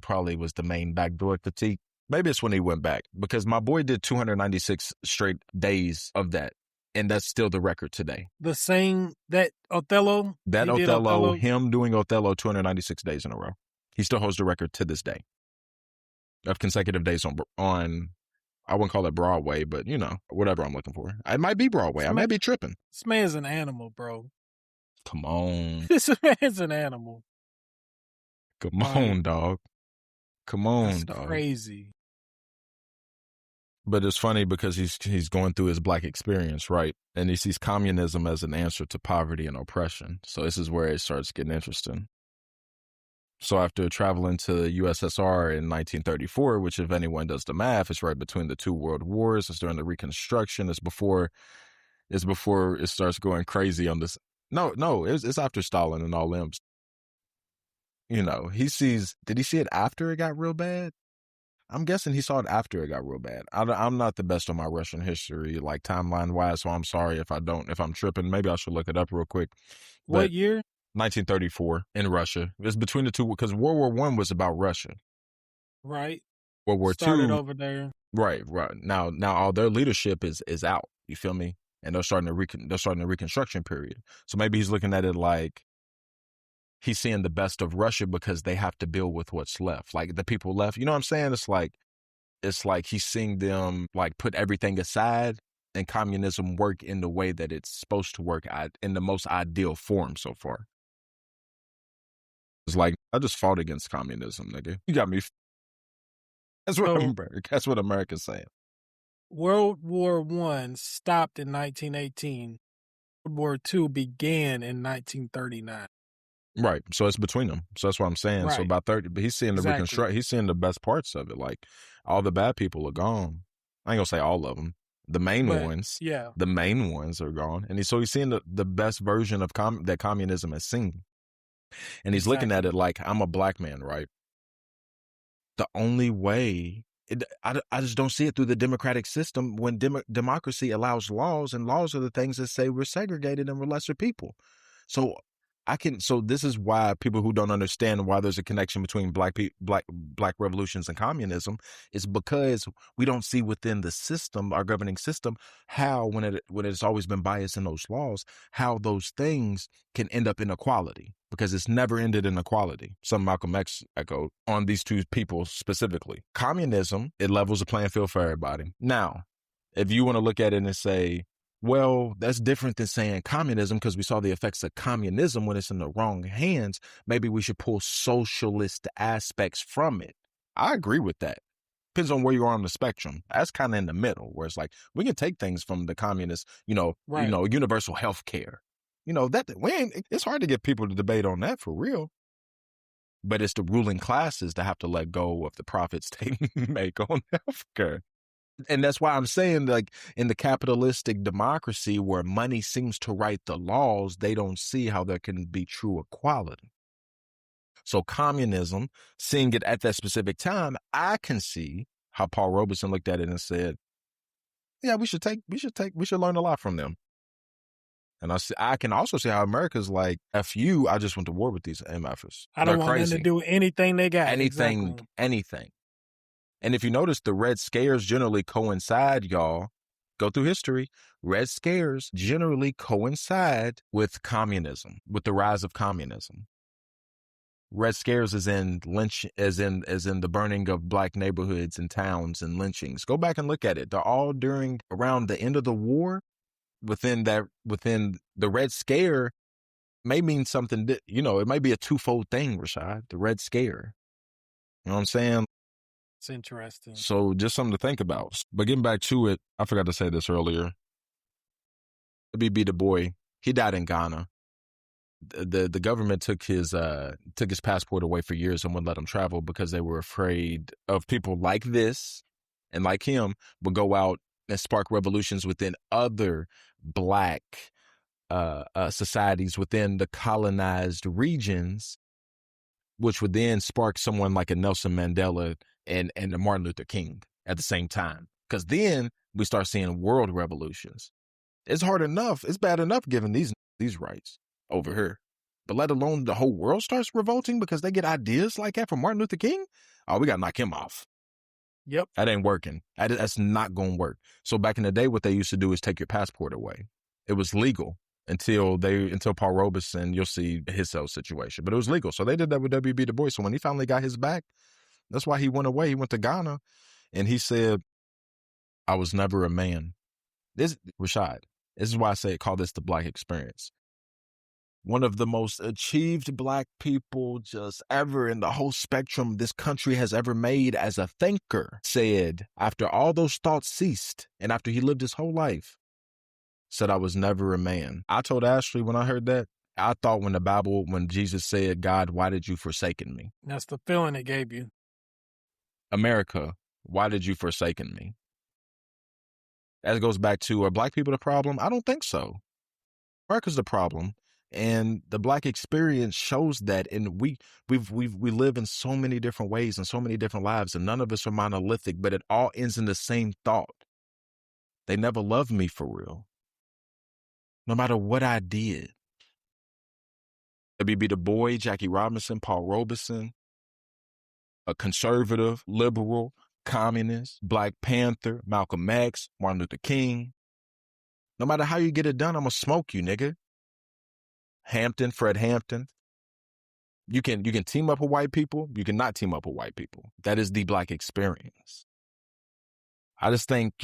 probably was the main backdoor critique. Maybe it's when he went back, because my boy did 296 straight days of that, and that's still the record today. The same that Othello. Him doing Othello 296 days in a row. He still holds the record to this day of consecutive days on. I wouldn't call it Broadway, but you know, whatever I'm looking for. It might be Broadway. I might be tripping. This man's an animal, bro. Come on. This man's an animal. Come on, dog. Come on, That's dog. Crazy. But it's funny because he's going through his black experience, right? And he sees communism as an answer to poverty and oppression. So this is where it starts getting interesting. So after traveling to USSR in 1934, which if anyone does the math, it's right between the two world wars. It's during the Reconstruction. It's before it starts going crazy on this. No, it's after Stalin and all them. You know, did he see it after it got real bad? I'm guessing he saw it after it got real bad. I'm not the best on my Russian history, like timeline wise, so I'm sorry if I'm tripping. Maybe I should look it up real quick. What year? 1934 in Russia. It's between the two, because World War I was about Russia. Right. World War Started II over there. Right. Now all their leadership is out. You feel me? And they're starting the Reconstruction period. So maybe he's looking at it like he's seeing the best of Russia because they have to deal with what's left. Like the people left. You know what I'm saying? It's like he's seeing them like put everything aside and communism work in the way that it's supposed to work in the most ideal form so far. It's like, I just fought against communism, nigga. You got me. That's what America's saying. World War I stopped in 1918. World War II began in 1939. Right. So it's between them. So that's what I'm saying. Right. So about 30, but he's seeing the reconstruct. He's seeing the best parts of it. Like all the bad people are gone. I ain't gonna say all of them. The main ones. Yeah. The main ones are gone. And he's seeing the best version of that communism has seen. And he's looking at it like, I'm a black man, right? The only way, I just don't see it through the democratic system when democracy allows laws, and laws are the things that say we're segregated and we're lesser people. So this is why people who don't understand why there's a connection between black revolutions and communism is because we don't see within the system, our governing system, how when it's always been biased in those laws, how those things can end up in equality, because it's never ended in equality. Some Malcolm X echoed on these two people specifically. Communism, it levels the playing field for everybody. Now, if you want to look at it and say, Well, that's different than saying communism because we saw the effects of communism when it's in the wrong hands. Maybe we should pull socialist aspects from it. I agree with that. Depends on where you are on the spectrum. That's kind of in the middle, where it's like we can take things from the communists, universal health care. It's hard to get people to debate on that for real. But it's the ruling classes that have to let go of the profits they make on healthcare. And that's why I'm saying, like, in the capitalistic democracy where money seems to write the laws, they don't see how there can be true equality. So communism, seeing it at that specific time, I can see how Paul Robeson looked at it and said, yeah, we should learn a lot from them. And I can also see how America's like, F you, I just went to war with these MFers. I don't want them to do anything they got. Anything. And if you notice, the Red Scares generally coincide, y'all. Go through history. Red Scares generally coincide with communism, with the rise of communism. Red Scares is in the burning of black neighborhoods and towns and lynchings. Go back and look at it. They're all around the end of the war. Within the Red Scare may mean something, it might be a twofold thing, Rashid, the Red Scare. You know what I'm saying? It's interesting. So just something to think about. But getting back to it, I forgot to say this earlier. W.B. Du Bois, he died in Ghana. The government took his passport away for years and wouldn't let him travel because they were afraid of people like this and like him would go out and spark revolutions within other black societies within the colonized regions, which would then spark someone like a Nelson Mandela and a Martin Luther King at the same time. Because then we start seeing world revolutions. It's hard enough. It's bad enough giving these rights over here. But let alone the whole world starts revolting because they get ideas like that from Martin Luther King. Oh, we got to knock him off. Yep. That ain't working. That's not going to work. So back in the day, what they used to do is take your passport away. It was legal until Paul Robeson, you'll see his cell situation. But it was legal. So they did that with W.B. Du Bois. So when he finally got his back, that's why he went away. He went to Ghana and he said, I was never a man. Rashid, this is why I call this the black experience. One of the most achieved black people just ever in the whole spectrum this country has ever made as a thinker said, after all those thoughts ceased and after he lived his whole life, said, I was never a man. I told Ashley when I heard that, I thought when Jesus said, God, why did you forsaken me? That's the feeling it gave you. America, why did you forsaken me? That goes back to, are black people the problem? I don't think so. America's the problem. And the black experience shows that, and we live in so many different ways and so many different lives, and none of us are monolithic, but it all ends in the same thought. They never loved me for real, no matter what I did. W.B. Du Bois, Jackie Robinson, Paul Robeson, a conservative, liberal, communist, Black Panther, Malcolm X, Martin Luther King. No matter how you get it done, I'm gonna smoke you, nigga. Fred Hampton. You can team up with white people. You cannot team up with white people. That is the black experience. I just think,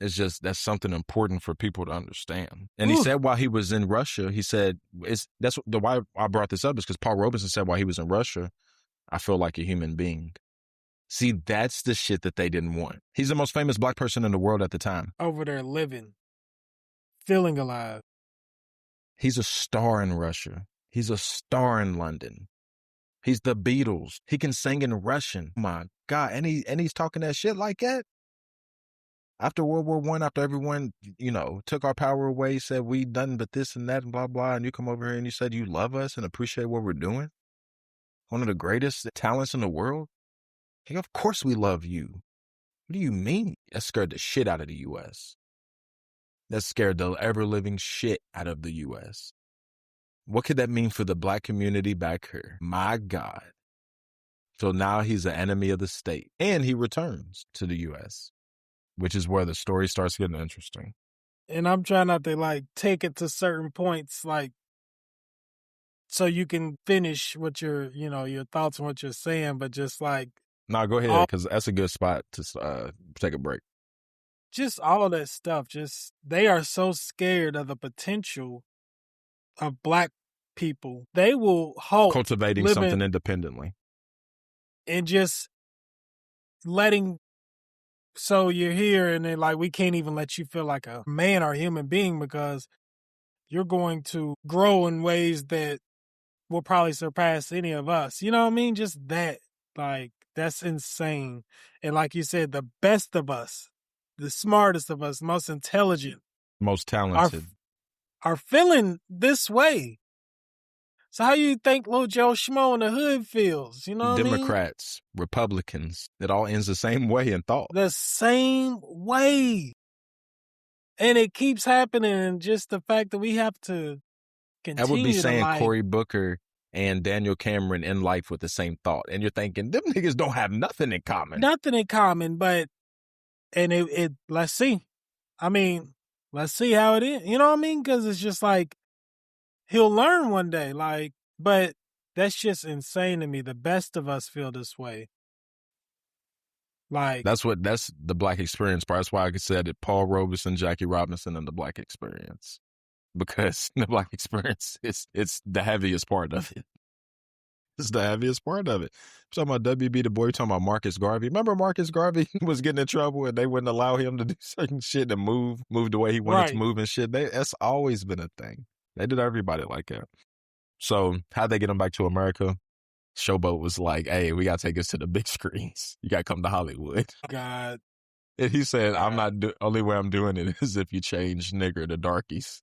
that's something important for people to understand. And he said while he was in Russia, he said, why I brought this up is because Paul Robeson said while he was in Russia, I feel like a human being. See, that's the shit that they didn't want. He's the most famous black person in the world at the time. Over there living, feeling alive. He's a star in Russia. He's a star in London. He's the Beatles. He can sing in Russian. My God. And he's talking that shit like that. After World War I, after everyone, took our power away, said we done but this and that and blah, blah. And you come over here and you said you love us and appreciate what we're doing. One of the greatest talents in the world. Like, of course we love you. What do you mean? That scared the shit out of the U.S. That scared the ever-living shit out of the U.S. What could that mean for the black community back here? My God. So now he's an enemy of the state. And he returns to the U.S., which is where the story starts getting interesting. And I'm trying not to, take it to certain points, so you can finish what your thoughts on what you're saying, but just No, go ahead, because that's a good spot to take a break. just all of that stuff. Just they are so scared of the potential of Black people. They will halt Cultivating something independently and just letting. So you're here, and they're like, we can't even let you feel like a man or a human being because you're going to grow in ways that will probably surpass any of us. You know what I mean? Just that, like, that's insane. And like you said, the best of us, the smartest of us, most intelligent, most talented are feeling this way. So how you think little Joe Schmo in the hood feels? You know what Democrats, I mean? Republicans, it all ends the same way in thought. The same way. And it keeps happening. And just the fact that we have to continue I would be saying to Cory Booker and Daniel Cameron in life with the same thought. And you're thinking, them niggas don't have nothing in common. Nothing in common, but, and it let's see. I mean, let's see how it is. You know what I mean? Because it's just like, he'll learn one day. Like, but that's just insane to me. The best of us feel this way. Like, that's the Black experience part. That's why I said it, Paul Robeson, Jackie Robinson, and the Black experience. Because the Black experience it's the heaviest part of it. It's the heaviest part of it. We're talking about WB Du Bois, we're talking about Marcus Garvey. Remember Marcus Garvey was getting in trouble and they wouldn't allow him to do certain shit and move the way he wanted to move and shit. That's always been a thing. They did everybody like that. So how'd they get him back to America? Showboat was like, hey, we got to take this to the big screens. You got to come to Hollywood. God. And he said, only way I'm doing it is if you change nigger to darkies.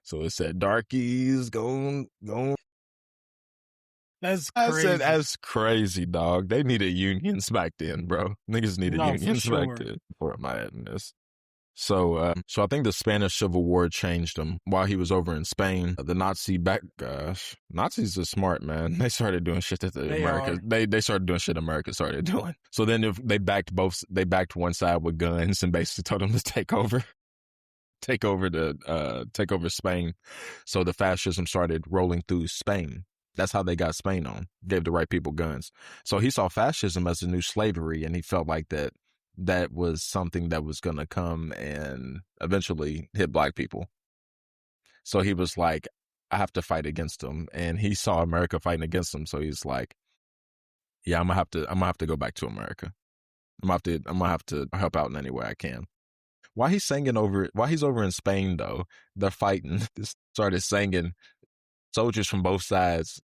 So it said, darkies, go. That's crazy. I said, that's crazy, dog. They needed unions back then, bro. Niggas needed unions back then. For my adness. So I think the Spanish Civil War changed him while he was over in Spain. The Nazis are smart, man. They started doing shit that they started doing shit America started doing. So then if they backed one side with guns and basically told them to take over Spain. So the fascism started rolling through Spain. That's how they got Spain on. Gave the right people guns. So he saw fascism as a new slavery, and he felt like that was something that was going to come and eventually hit Black people. So he was like, I have to fight against them. And he saw America fighting against them. So he's like, yeah, I'm gonna have to go back to America. I'm gonna have to help out in any way I can. While he's over in Spain though, they're fighting, started singing. Soldiers from both sides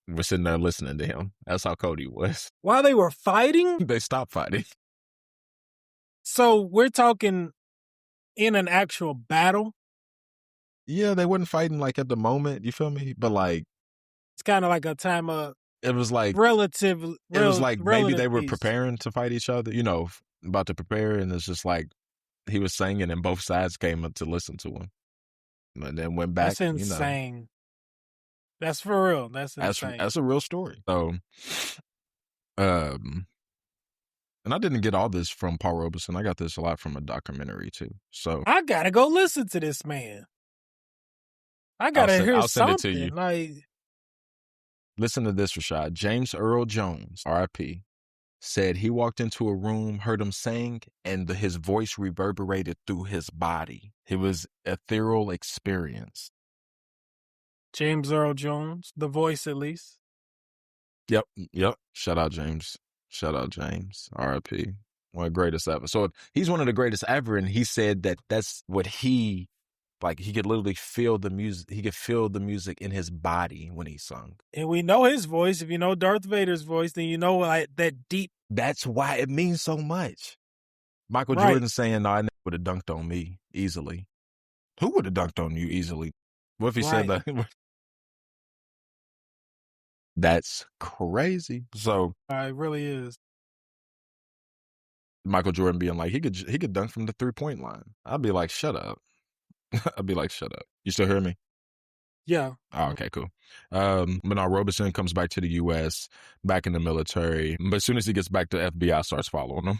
were sitting there listening to him. That's how Cody was. While they were fighting? They stopped fighting. So we're talking in an actual battle? Yeah, they weren't fighting like at the moment, you feel me? But like, it's kind of like a time of, it was like maybe they were preparing to fight each other, about to prepare, and it's just like he was singing and both sides came up to listen to him. And then went back. That's insane. That's for real. That's insane. That's a real story. So, and I didn't get all this from Paul Robeson. I got this a lot from a documentary too. So I gotta go listen to this man. I gotta hear something. Send it to you. Like, listen to this, Rashid. James Earl Jones, R.I.P., said he walked into a room, heard him sing, and his voice reverberated through his body. It was an ethereal experience. James Earl Jones, the voice at least. Yep. Shout out James. R.I.P. One of the greatest ever. So he's one of the greatest ever, and he said that that's what he could literally feel the music. He could feel the music in his body when he sung. And we know his voice. If you know Darth Vader's voice, then you know that deep. That's why it means so much. Michael Jordan saying, no, I never would have dunked on me easily. Who would have dunked on you easily? What if he said that? That's crazy. So it really is. Michael Jordan being like, he could dunk from the 3-point line. I'd be like, shut up. You still hear me? Yeah. Oh, okay, cool. But now Robeson comes back to the U.S., back in the military. But as soon as he gets back, the FBI starts following him.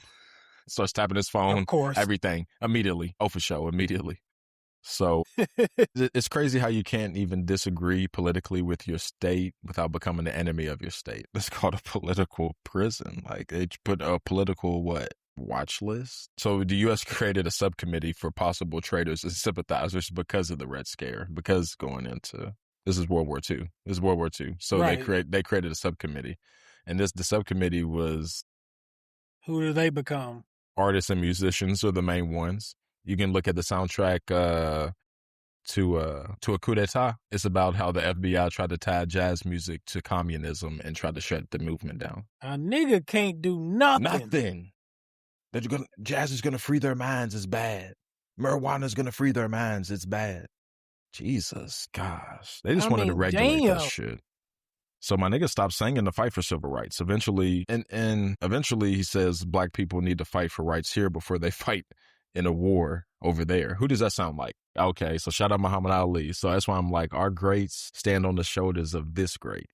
Starts tapping his phone. Of course. Everything. Immediately. Oh, for sure. Immediately. So it's crazy how you can't even disagree politically with your state without becoming the enemy of your state. It's called a political prison. Like, they put a political watch list. So the U.S. created a subcommittee for possible traitors and sympathizers because of the Red Scare, because going into, this is World War II. This is World War II. So Right. they created a subcommittee. And the subcommittee was... Who do they become? Artists and musicians are the main ones. You can look at the soundtrack to a coup d'etat. It's about how the FBI tried to tie jazz music to communism and tried to shut the movement down. A nigga can't do nothing. Nothing. Jazz is gonna free their minds. It's bad. Marijuana is gonna free their minds. It's bad. Jesus, gosh, they just wanted to regulate that shit. So my nigga stopped singing to fight for civil rights. Eventually, and eventually he says black people need to fight for rights here before they fight in a war over there. Who does that sound like? Okay, so shout out Muhammad Ali. So that's why I'm like, our greats stand on the shoulders of this great.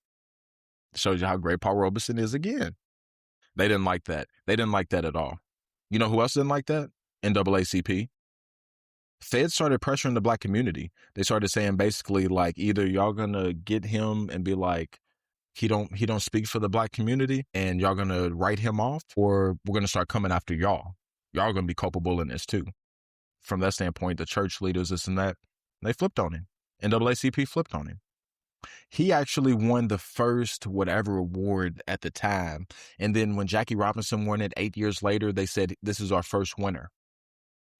Shows you how great Paul Robeson is again. They didn't like that. They didn't like that at all. You know who else didn't like that? NAACP. Feds started pressuring the black community. They started saying basically like, either y'all gonna get him and be like, he don't speak for the black community and y'all gonna write him off, or we're gonna start coming after y'all. Y'all gonna be culpable in this too. From that standpoint, the church leaders, this and that, they flipped on him. NAACP flipped on him. He actually won the first whatever award at the time. And then when Jackie Robinson won it 8 years later, they said, this is our first winner.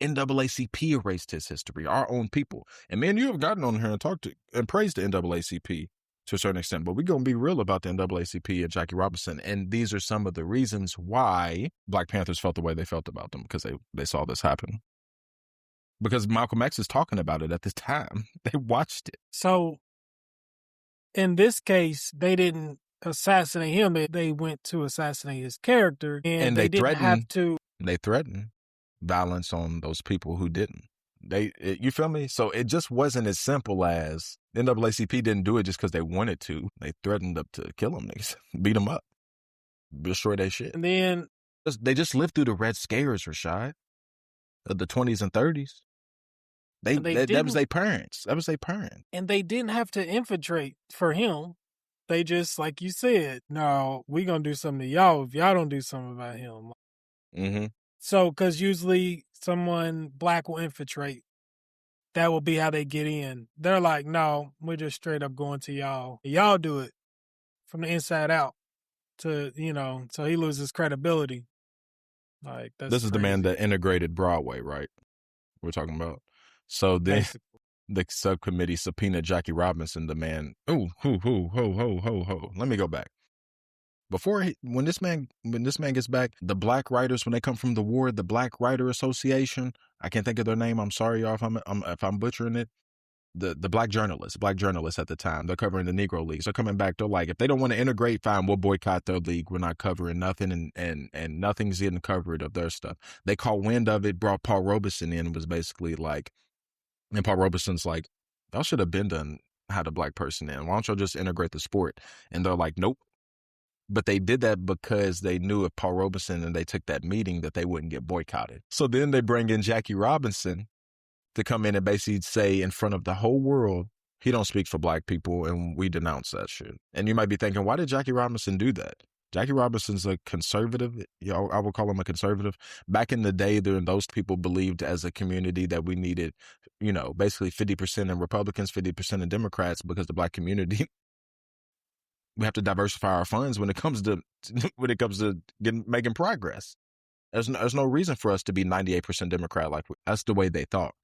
NAACP erased his history, our own people. And man, you have gotten on here and talked to and praised the NAACP to a certain extent, but we're going to be real about the NAACP and Jackie Robinson. And these are some of the reasons why Black Panthers felt the way they felt about them, because they saw this happen. Because Malcolm X is talking about it at this time. They watched it. So in this case, they didn't assassinate him. They went to assassinate his character, and they didn't have to. They threatened violence on those people who didn't. You feel me? So it just wasn't as simple as NAACP didn't do it just because they wanted to. They threatened to kill them, niggas, beat them up, destroy their shit. And then they just lived through the Red Scares, Rashid, of the 20s and 30s. That was their parents. That was their parents. And they didn't have to infiltrate for him. They just, like you said, no, we gonna do something to y'all if y'all don't do something about him. Mm-hmm. So, because usually someone black will infiltrate. That will be how they get in. They're like, no, we're just straight up going to y'all. Y'all do it from the inside out so he loses credibility. Like, that's This is crazy. the man that integrated Broadway, right? We're talking about. So then the subcommittee subpoenaed Jackie Robinson, the man. Ho. Let me go back. When this man gets back, the black writers, when they come from the war, the Black Writer Association, I can't think of their name. I'm sorry, y'all, if I'm butchering it. The black journalists at the time, they're covering the Negro Leagues. They're coming back. They're like, if they don't want to integrate, fine, we'll boycott their league. We're not covering nothing, and nothing's getting covered of their stuff. They caught wind of it, brought Paul Robeson in, and was basically like, and Paul Robeson's like, y'all should have been done had a black person in. Why don't y'all just integrate the sport? And they're like, nope. But they did that because they knew if Paul Robeson and they took that meeting that they wouldn't get boycotted. So then they bring in Jackie Robinson to come in and basically say in front of the whole world, he don't speak for black people, and we denounce that shit. And you might be thinking, why did Jackie Robinson do that? Jackie Robinson's a conservative. I would call him a conservative. Back in the day, those people believed as a community that we needed, basically 50% in Republicans, 50% in Democrats, because the black community, we have to diversify our funds when it comes to making progress. There's no reason for us to be 98% Democrat. Like, that's the way they thought.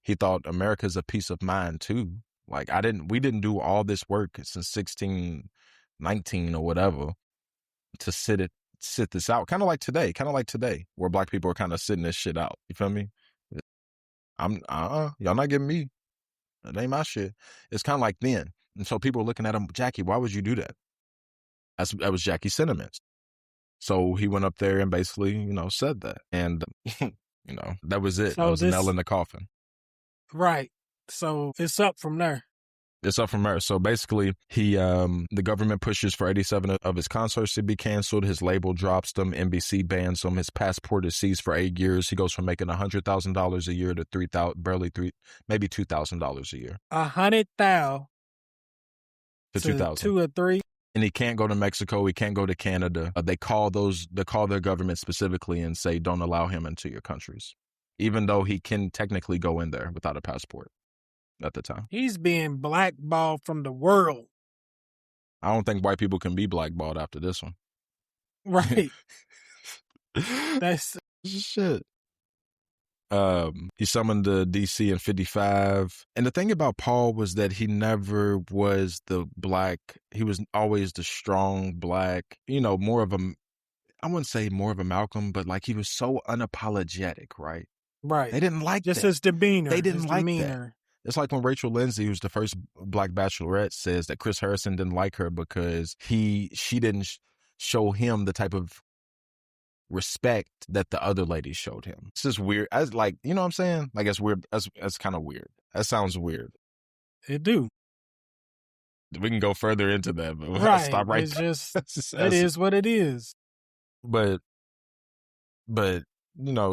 He thought America's a peace of mind too. Like, we didn't do all this work since 1619 or whatever to sit this out. Kind of like today, where black people are kind of sitting this shit out. You feel me? Y'all not getting me. That ain't my shit. It's kind of like then. And so people are looking at him, Jackie, why would you do that? That was Jackie's sentiments. So he went up there and basically, said that. And, that was it. So that was a nail in the coffin. Right. So it's up from there. So basically, the government pushes for 87 of his concerts to be canceled. His label drops them. NBC bans him. His passport is seized for 8 years. He goes from making $100,000 a year to maybe $2,000 a year. 100,000 to 2,000. 2 or 3. And he can't go to Mexico. He can't go to Canada. They call their government specifically and say, don't allow him into your countries, even though he can technically go in there without a passport at the time. He's being blackballed from the world. I don't think white people can be blackballed after this one. Right. That's shit. He summoned the DC in 55. And the thing about Paul was that he never was the black. He was always the strong black, more of a, I wouldn't say more of a Malcolm, but like he was so unapologetic, right? right. They didn't like Just that. his demeanor. They didn't his like demeanor. that. It's like when Rachel Lindsay, who's the first black bachelorette, says that Chris Harrison didn't like her because she didn't show him the type of respect that the other ladies showed him. It's just weird. As like, you know what I'm saying? Like it's weird. That's kind of weird. That sounds weird. It do. We can go further into that, but Right. stop right it's there. just it is what it is. But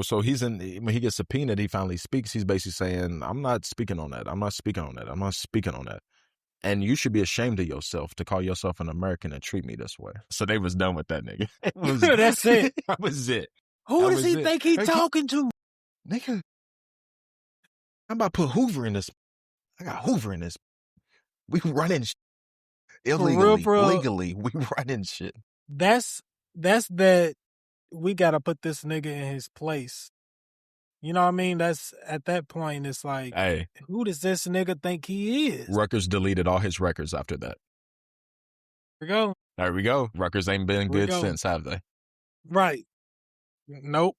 so when he gets subpoenaed, he finally speaks. He's basically saying, I'm not speaking on that. I'm not speaking on that. I'm not speaking on that. And you should be ashamed of yourself to call yourself an American and treat me this way. So they was done with that nigga. That's it. That was it. Who That does was he it. think he talking to? Nigga, I'm about to put Hoover in this. I got Hoover in this. We running shit. Illegally, For real. legally, we running shit. That's that we got to put this nigga in his place. You know what I mean? That's at that point, it's like, Hey, who does this nigga think he is? Rutgers deleted all his records after that. Here we go. There we go. Rutgers ain't been good go. since, have they? Right. Nope.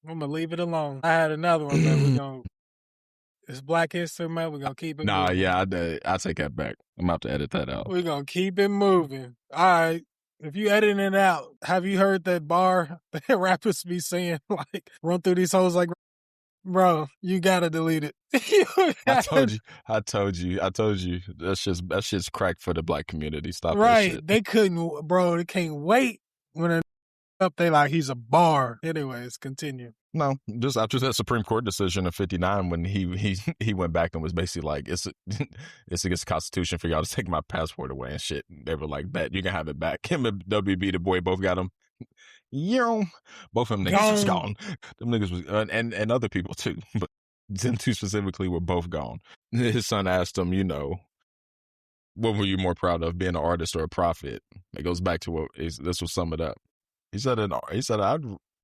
I'm going to leave it alone. I had another one, but we're going to, it's Black History Month. We're going to keep it Nah, moving. yeah, I take that back. I'm about to edit that out. We're going to keep it moving. All right. If you editing it out, have you heard that bar that rappers be saying, like, run through these hoes like, bro, you got to delete it. I told you. That's just crack for the black community. Stop that Right. shit. They couldn't, bro, they can't wait when it up, they like, he's a bar. Anyways, continue. No, just after that Supreme Court decision of 59, when he went back and was basically like, it's against the Constitution for y'all to take my passport away and shit. They were like, bet, you can have it back. Him and WB Du Bois both got him. Both of them niggas was gone. Them niggas was, and other people too, but them two specifically were both gone. His son asked him, what were you more proud of, being an artist or a prophet? It goes back to this will sum it up. He said,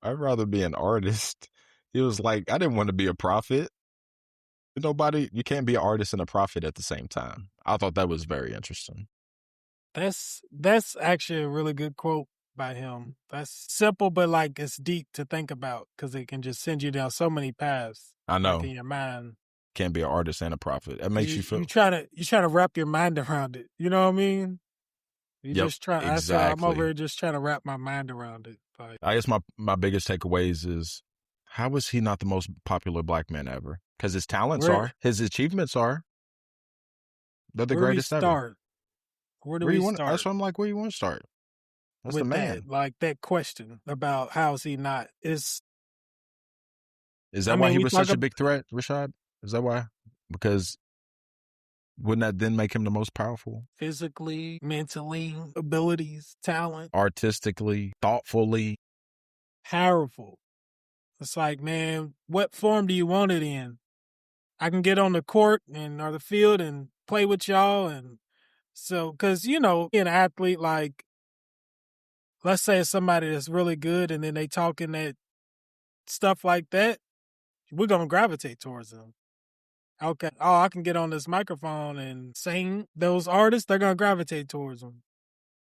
I'd rather be an artist. He was like, I didn't want to be a prophet. You can't be an artist and a prophet at the same time. I thought that was very interesting. That's actually a really good quote by him. That's simple, but like it's deep to think about because it can just send you down so many paths. I know. Like in your mind. Can't be an artist and a prophet. That makes you feel. You try to wrap your mind around it. You know what I mean? Just try. Exactly. I said I'm over here just trying to wrap my mind around it. Like, I guess my biggest takeaways is, how is he not the most popular black man ever? Because his talents are, his achievements are. They're the greatest ever. Where do we start? That's why I'm like, where you want to start? That's with the man. that question about how is he not? Is that why he was such a big threat, Rashid? Is that why? Because wouldn't that then make him the most powerful? Physically, mentally, abilities, talent. Artistically, thoughtfully. Powerful. It's like, man, what form do you want it in? I can get on the court or the field and play with y'all. And so, because, being an athlete, like, let's say it's somebody that's really good and then they talking that stuff like that, we're going to gravitate towards them. Okay. Oh, I can get on this microphone and sing. Those artists, they're going to gravitate towards them.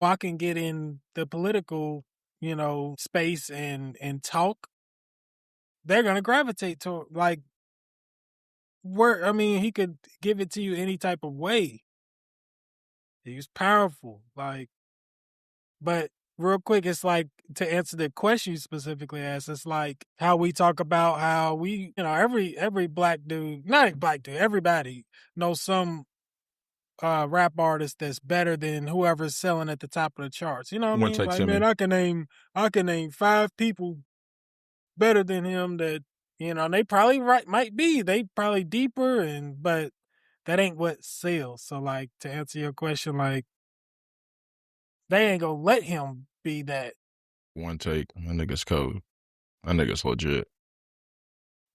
Well, I can get in the political, space and talk. They're going to gravitate toward, like, he could give it to you any type of way. He's powerful. Like, but real quick, it's like, to answer the question you specifically asked, it's like how we talk about how we, every black dude, not a black dude, everybody knows some rap artist that's better than whoever's selling at the top of the charts. You know what I mean? Like, man, I can name 5 people better than him that, they probably might be. They probably deeper but that ain't what sells. So like, to answer your question, like, they ain't gonna let him be that. One take. That nigga's cold. That nigga's legit.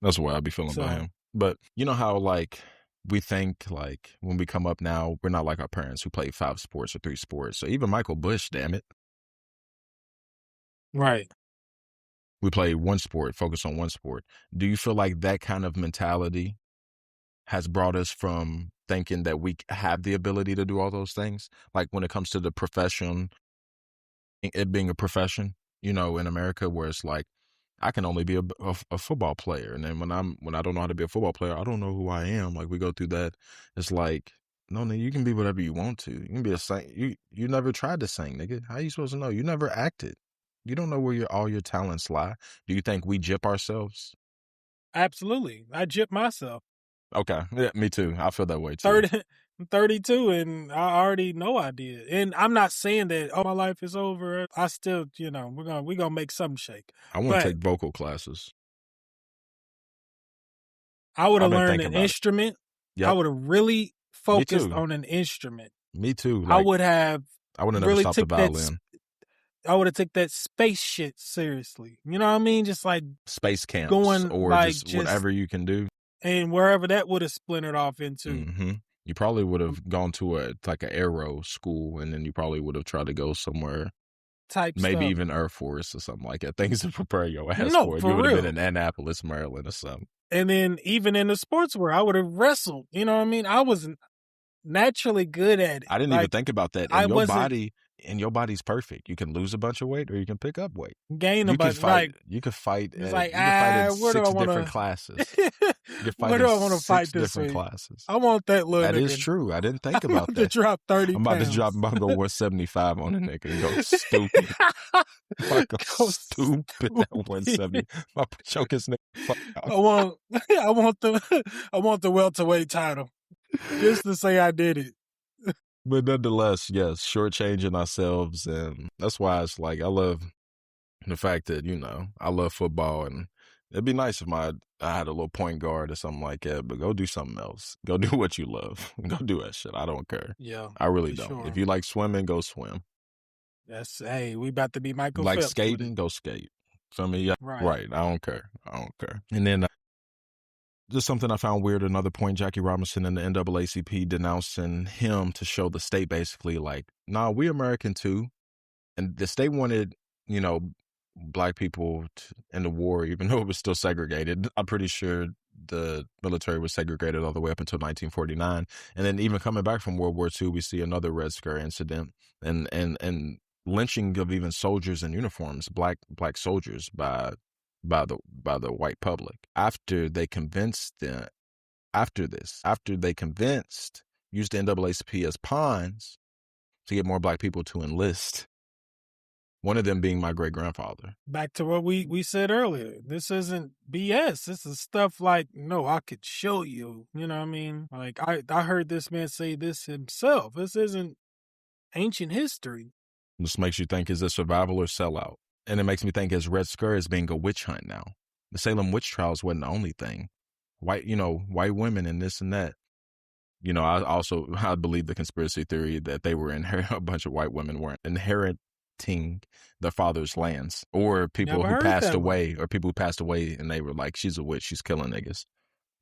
That's the way I be feeling about him. But you know how, like, we think, like, when we come up now, we're not like our parents who played 5 sports or 3 sports. So even Michael Bush, damn it. Right. We played one sport, focus on one sport. Do you feel like that kind of mentality has brought us from thinking that we have the ability to do all those things? Like when it comes to the profession, it being a profession, you know, in America, where it's like, I can only be a football player. And then when I don't know how to be a football player, I don't know who I am. Like we go through that. It's like, no, nigga, you can be whatever you want to. You can be a singer. You never tried to sing, nigga. How you supposed to know? You never acted. You don't know where all your talents lie. Do you think we gyp ourselves? Absolutely. I gyp myself. Okay. Yeah, me too. I feel that way too. I'm 32 and I already know I did. And I'm not saying that, oh, my life is over. I still, you know, we're gonna make something shake. I want to take vocal classes. I would have learned an instrument. Yep. I would have really focused on an instrument. Me too. Like, I would have never stopped the violin. I would have took that space shit seriously. You know what I mean? Just like space camps going, or like, just whatever you can do. And wherever that would have splintered off into. Mm-hmm. You probably would have gone to an aero school, and then you probably would have tried to go somewhere. Maybe even Air Force or something like that. Things to prepare your ass for. You would have been in Annapolis, Maryland or something. And then even in the sports world, I would have wrestled. You know what I mean? I was naturally good at it. I didn't even think about that. And your body's perfect. You can lose a bunch of weight or you can pick up weight. Gain a bunch. You could fight. It's like, you can fight in 6 different different classes. Where do I want to fight this different classes. I want that little That nigga. is true. I didn't think about that. To drop 30 I'm about pounds. to drop. I'm about to go 175 on a nigga and go stupid. Go stupid at 170. I'll choke his nigga. I want the welterweight title. Just to say I did it. But nonetheless, yes, shortchanging ourselves, and that's why it's like I love the fact that, you know, I love football, and it'd be nice if I had a little point guard or something like that, but go do something else. Go do what you love. Go do that shit. I don't care. Yeah, I really don't. Sure. If you like swimming, go swim. Hey, we about to be Michael Like Phelps skating, go skate. For me, yeah, right. I don't care. And then just something I found weird, another point, Jackie Robinson and the NAACP denouncing him to show the state basically like, nah, we American too. And the state wanted, you know, black people in the war, even though it was still segregated. I'm pretty sure the military was segregated all the way up until 1949. And then even coming back from World War II, we see another Red Scare incident and lynching of even soldiers in uniforms, black soldiers by the white public. After they convinced used the NAACP as pawns to get more black people to enlist. One of them being my great-grandfather. Back to what we said earlier. This isn't BS. This is stuff like, no, I could show you. You know what I mean? Like, I heard this man say this himself. This isn't ancient history. This makes you think, is this survival or sellout? And it makes me think, is Red Scare is being a witch hunt now? The Salem witch trials wasn't the only thing. White women and this and that. You know, I believe the conspiracy theory that they were a bunch of white women weren't inheriting their father's lands, or people who passed away, and they were like, she's a witch, she's killing niggas.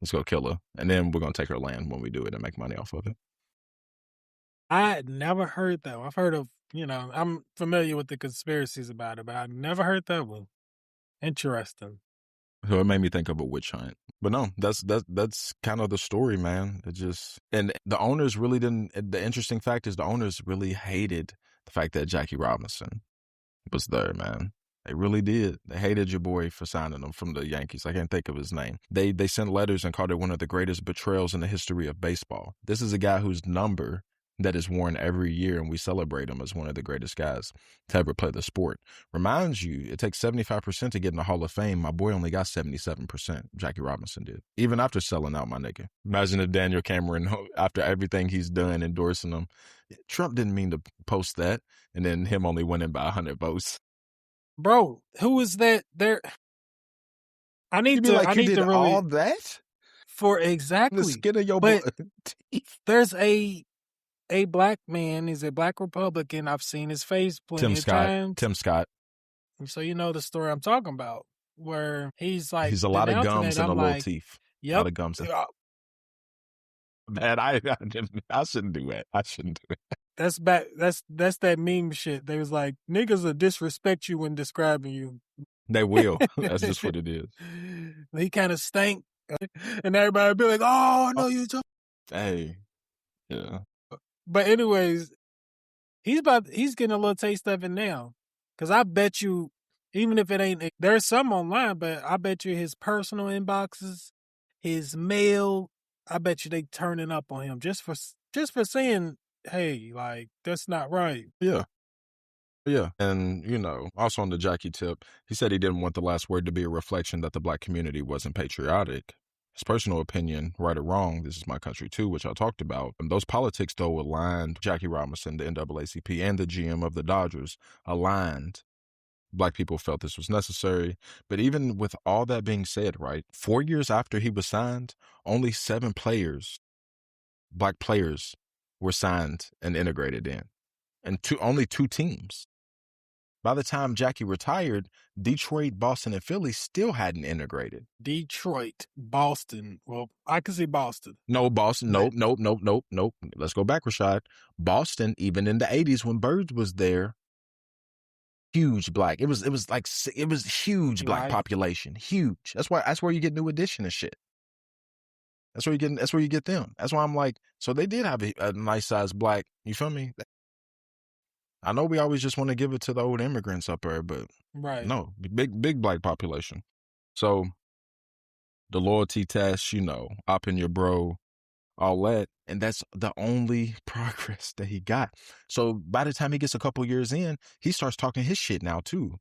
Let's go kill her. And then we're going to take her land when we do it and make money off of it. I had never heard that one. I've heard of, you know, I'm familiar with the conspiracies about it, but I never heard that one. Interesting. So it made me think of a witch hunt. But no, that's kind of the story, man. And the owners really didn't, the interesting fact is the owners really hated the fact that Jackie Robinson was there, man. They really did. They hated your boy for signing him from the Yankees. I can't think of his name. They sent letters and called it one of the greatest betrayals in the history of baseball. This is a guy whose number that is worn every year, and we celebrate him as one of the greatest guys to ever play the sport. Reminds you, it takes 75% to get in the Hall of Fame. My boy only got 77%. Jackie Robinson did. Even after selling out, my nigga. Imagine if Daniel Cameron, after everything he's done, endorsing him. Trump didn't mean to post that, and then him only winning by 100 votes. Bro, who is that there? I need to really all that? For exactly. The skin of your teeth. There's a black man. He's a black Republican. I've seen his face plenty of times. Tim Scott. So you know the story I'm talking about, where he's like He's a lot of denouncing gums it. and a I'm little like, teeth. A yep. lot of gums. Man, I shouldn't do that. I shouldn't do it. That's back. That's that meme shit. They was like, niggas will disrespect you when describing you. They will. That's just what it is. He kind of stank, and everybody be like, "Oh, I know you." Hey, yeah. But anyways, he's getting a little taste of it now, because I bet you, even if it ain't, there's some online, but I bet you his personal inboxes, his mail, I bet you they turning up on him just for saying, hey, like, that's not right. Yeah. Yeah. And, you know, also on the Jackie tip, he said he didn't want the last word to be a reflection that the black community wasn't patriotic. His personal opinion, right or wrong, this is my country too, which I talked about. And those politics, though, aligned. Jackie Robinson, the NAACP, and the GM of the Dodgers aligned. Black people felt this was necessary. But even with all that being said, right, 4 years after he was signed, only 7 black players were signed and integrated in. And only 2 teams. By the time Jackie retired, Detroit, Boston, and Philly still hadn't integrated. Detroit, Boston. Well, I can see Boston. No, Boston. Nope. Let's go back, Rashid. Boston, even in the 80s when Bird was there, huge black. It was huge black population. Huge. That's where you get New Edition and shit. That's where you get them. That's why I'm like, so they did have a nice size black, you feel me? I know we always just want to give it to the old immigrants up there, but no, big black population. So the loyalty test, you know, up in your bro, all that. And that's the only progress that he got. So by the time he gets a couple years in, he starts talking his shit now too,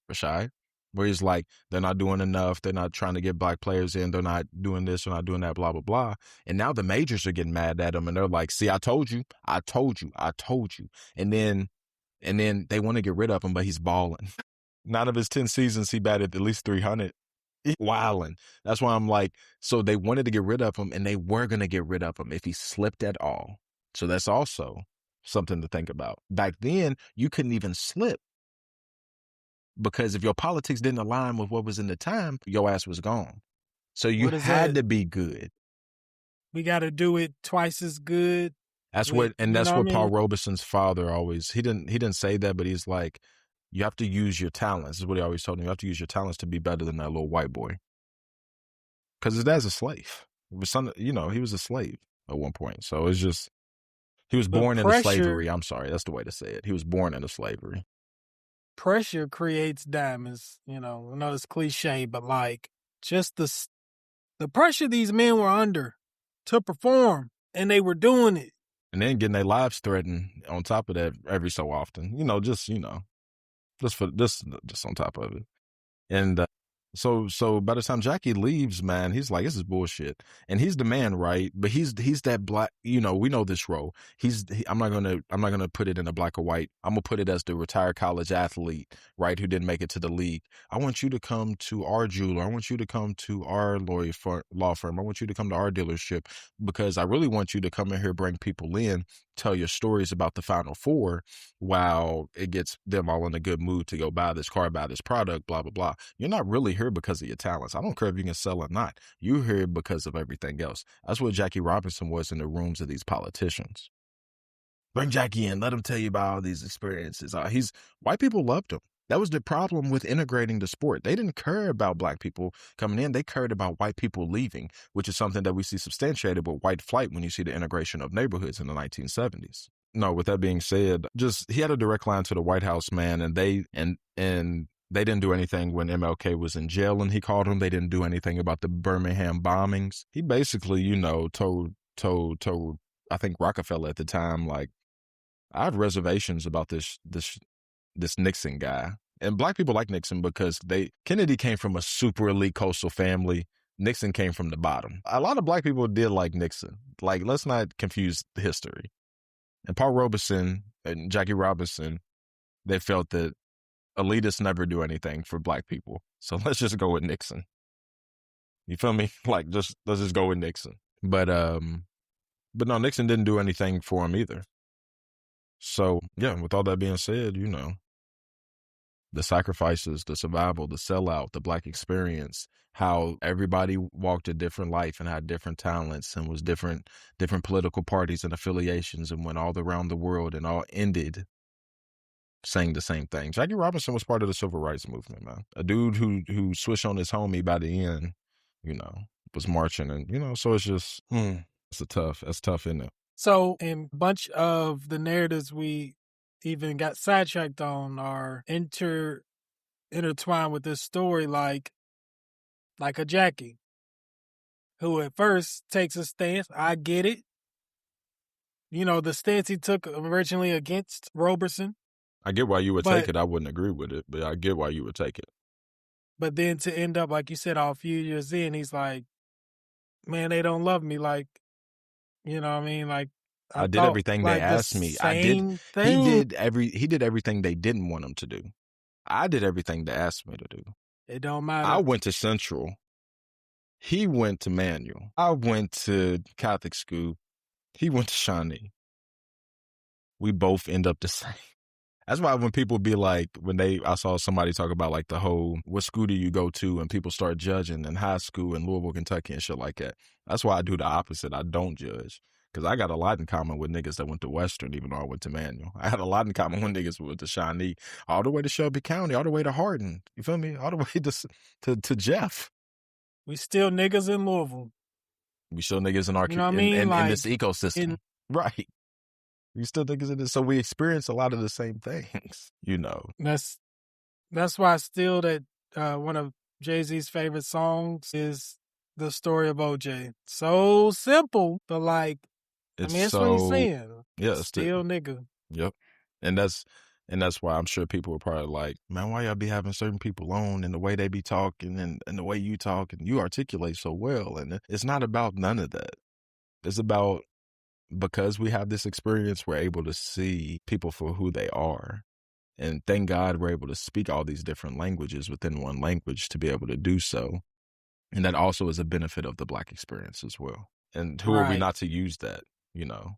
Rashid, where he's like, they're not doing enough. They're not trying to get black players in. They're not doing this. They're not doing that, blah, blah, blah. And now the majors are getting mad at him and they're like, see, I told you. And then they want to get rid of him, but he's balling. 9 of his 10 seasons, he batted at least 300. Wilding. That's why I'm like, so they wanted to get rid of him, and they were going to get rid of him if he slipped at all. So that's also something to think about. Back then, you couldn't even slip. Because if your politics didn't align with what was in the time, your ass was gone. So you had to be good. We got to do it twice as good. That's what Paul Robeson's father always, he didn't say that, but he's like, you have to use your talents. This is what he always told me. You have to use your talents to be better than that little white boy. Because his dad's a slave. He was a slave at one point. So it's just, he was born into slavery. I'm sorry, that's the way to say it. He was born into slavery. Pressure creates diamonds. You know, I know it's cliche, but like, just the pressure these men were under to perform, and they were doing it. And then getting their lives threatened on top of that every so often, just on top of it. And so by the time Jackie leaves, man, he's like, this is bullshit. And he's the man, right? But he's that black, we know this role. I'm not gonna put it in a black or white. I'm gonna put it as the retired college athlete, right, who didn't make it to the league. I want you to come to our jeweler. I want you to come to our law firm. I want you to come to our dealership because I really want you to come in here, bring people in, tell your stories about the Final Four while it gets them all in a good mood to go buy this car, buy this product, blah, blah, blah. You're not really here because of your talents. I don't care if you can sell or not. You're here because of everything else. That's what Jackie Robinson was in the rooms of these politicians. Bring Jackie in. Let him tell you about all these experiences. White people loved him. That was the problem with integrating the sport. They didn't care about black people coming in. They cared about white people leaving, which is something that we see substantiated with white flight when you see the integration of neighborhoods in the 1970s. No, with that being said, he had a direct line to the White House, man, and they didn't do anything when MLK was in jail and he called him. They didn't do anything about the Birmingham bombings. He basically, told I think Rockefeller at the time, like, I have reservations about this Nixon guy. And black people like Nixon because Kennedy came from a super elite coastal family. Nixon came from the bottom. A lot of black people did like Nixon. Like, let's not confuse the history. And Paul Robeson and Jackie Robinson, they felt that elitists never do anything for black people. So let's just go with Nixon. You feel me? Like, let's just go with Nixon. But no, Nixon didn't do anything for him either. So, yeah, with all that being said, you know, the sacrifices, the survival, the sellout, the Black experience, how everybody walked a different life and had different talents and was different political parties and affiliations and went all around the world and all ended saying the same thing. Jackie Robinson was part of the civil rights movement, man. A dude who switched on his homie by the end, you know, was marching, and you know, so it's just that's tough, isn't it? So, in a bunch of the narratives we even got sidetracked on are intertwined with this story, like a Jackie, who at first takes a stance. I get it. You know, the stance he took originally against Robeson. I get why you would take it. I wouldn't agree with it, but I get why you would take it. But then to end up, like you said, a few years in, he's like, man, they don't love me. Like, you know what I mean? Like, I did everything they asked me. He did everything they didn't want him to do. I did everything they asked me to do. It don't matter. I went to Central. He went to Manual. I went to Catholic school. He went to Shawnee. We both end up the same. That's why when people be like, I saw somebody talk about like the whole, what school do you go to? And people start judging in high school in Louisville, Kentucky and shit like that. That's why I do the opposite. I don't judge. Because I got a lot in common with niggas that went to Western, even though I went to Manual. I had a lot in common with niggas who went to Shawnee, all the way to Shelby County, all the way to Hardin. You feel me? All the way to Jeff. We still niggas in Louisville. We still niggas in our, you know what I mean? In this ecosystem. Right. We still niggas in this. So we experience a lot of the same things, you know. That's why still that one of Jay-Z's favorite songs is the story of OJ. So simple, but like, that's what he's saying. Yeah, still nigga. Yep. And that's why I'm sure people were probably like, man, why y'all be having certain people on and the way they be talking and the way you talk and you articulate so well. And it's not about none of that. It's about, because we have this experience, we're able to see people for who they are. And thank God we're able to speak all these different languages within one language to be able to do so. And that also is a benefit of the Black experience as well. And who are we not to use that, you know?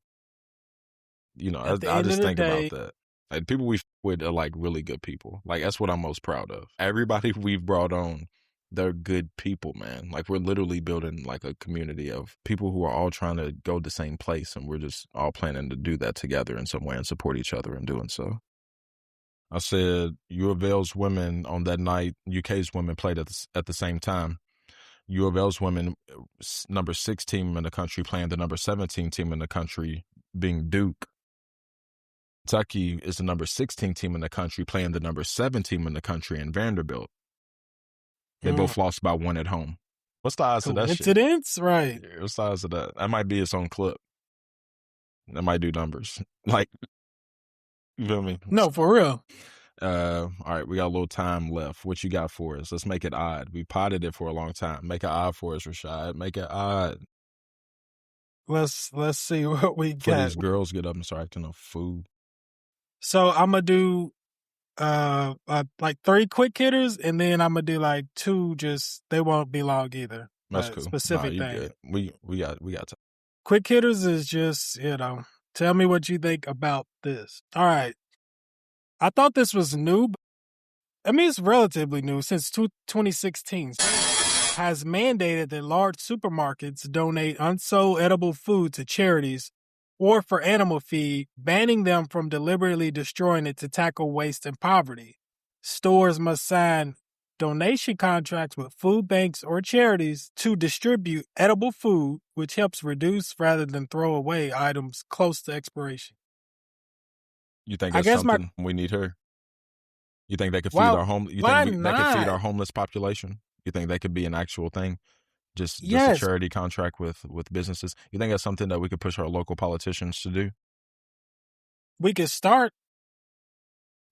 You know, I just think about that. Like, people we with are like really good people. Like, that's what I'm most proud of. Everybody we've brought on, they're good people, man. Like, we're literally building like a community of people who are all trying to go the same place, and we're just all planning to do that together in some way and support each other in doing so. I said, U of L's women on that night, UK's women played at the same time. U of L's women, number 6 team in the country, playing the number 17 team in the country, being Duke. Kentucky is the number 16 team in the country, playing the number 7 team in the country in Vanderbilt. They both lost by 1 at home. What's the odds of that shit? Coincidence? Right. What's the odds of that? That might be its own clip. That might do numbers. Like, you feel me? No, for real. All right, we got a little time left. What you got for us? Let's make it odd. We potted it for a long time. Make it odd for us, Rashid. Make it odd. Let's see what we Before got. these girls get up and start acting up food. So I'm gonna do like 3 quick hitters, and then I'm gonna do like 2. Just they won't be long either. That's cool. Specific thing. Good. We got time. Quick hitters is just, you know, tell me what you think about this. All right. I thought this was new. I mean, it's relatively new since 2016. Has mandated that large supermarkets donate unsold edible food to charities or for animal feed, banning them from deliberately destroying it to tackle waste and poverty. Stores must sign donation contracts with food banks or charities to distribute edible food, which helps reduce rather than throw away items close to expiration. You think that's something we need here? You think they could feed our home? You think they could feed our homeless population? You think that could be an actual thing? Just a charity contract with businesses? You think that's something that we could push our local politicians to do? We could start.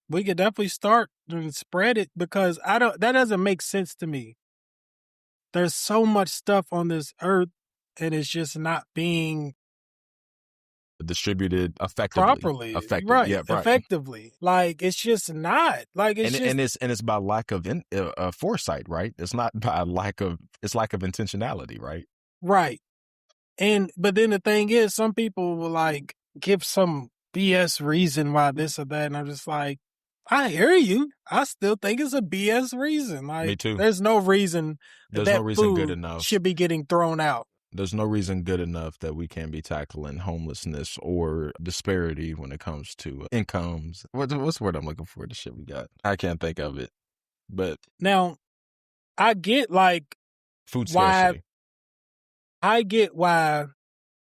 We could definitely start and spread it, because that doesn't make sense to me. There's so much stuff on this earth, and it's just not being distributed effectively. Properly. Right. Yeah, right. Effectively. Like, it's just not. Like, it's by lack of foresight, right? It's not by lack of intentionality, right? Right. But then the thing is, some people will like give some BS reason why this or that. And I'm just like, I hear you. I still think it's a BS reason. Like, Me too. There's no reason There's that no reason food good enough. should be getting thrown out. There's no reason good enough that we can't be tackling homelessness or disparity when it comes to incomes. What's the word I'm looking for? The shit we got. I can't think of it. But now, I get like food scarcity. I get why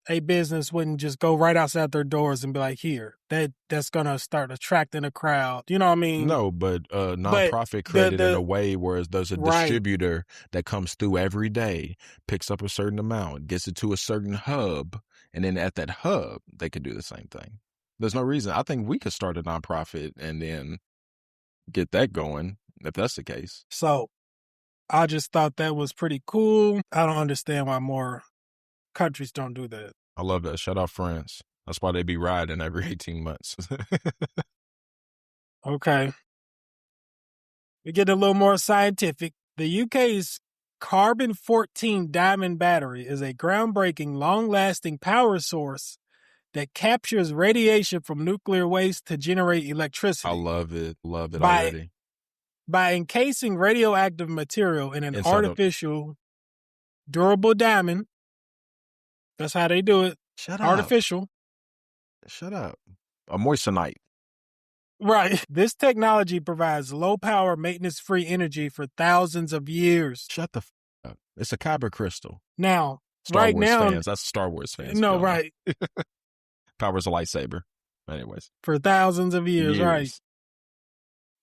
a business wouldn't just go right outside their doors and be like, here, that's going to start attracting a crowd. You know what I mean? No, but nonprofit created in a way where there's a distributor that comes through every day, picks up a certain amount, gets it to a certain hub, and then at that hub, they could do the same thing. There's no reason. I think we could start a nonprofit and then get that going if that's the case. So I just thought that was pretty cool. I don't understand why more countries don't do that. I love that. Shout out France. That's why they be riding every 18 months. Okay. We get a little more scientific. The UK's carbon-14 diamond battery is a groundbreaking, long-lasting power source that captures radiation from nuclear waste to generate electricity. I love it. Love it already. By encasing radioactive material in an artificial, durable diamond. That's how they do it. Shut up. Artificial. Shut up. A moissanite. Right. This technology provides low-power, maintenance-free energy for thousands of years. Shut the f*** up. It's a kyber crystal. Now, Star Wars fans. That's Star Wars fans. No, right. Power's a lightsaber. Anyways. For thousands of years. Right.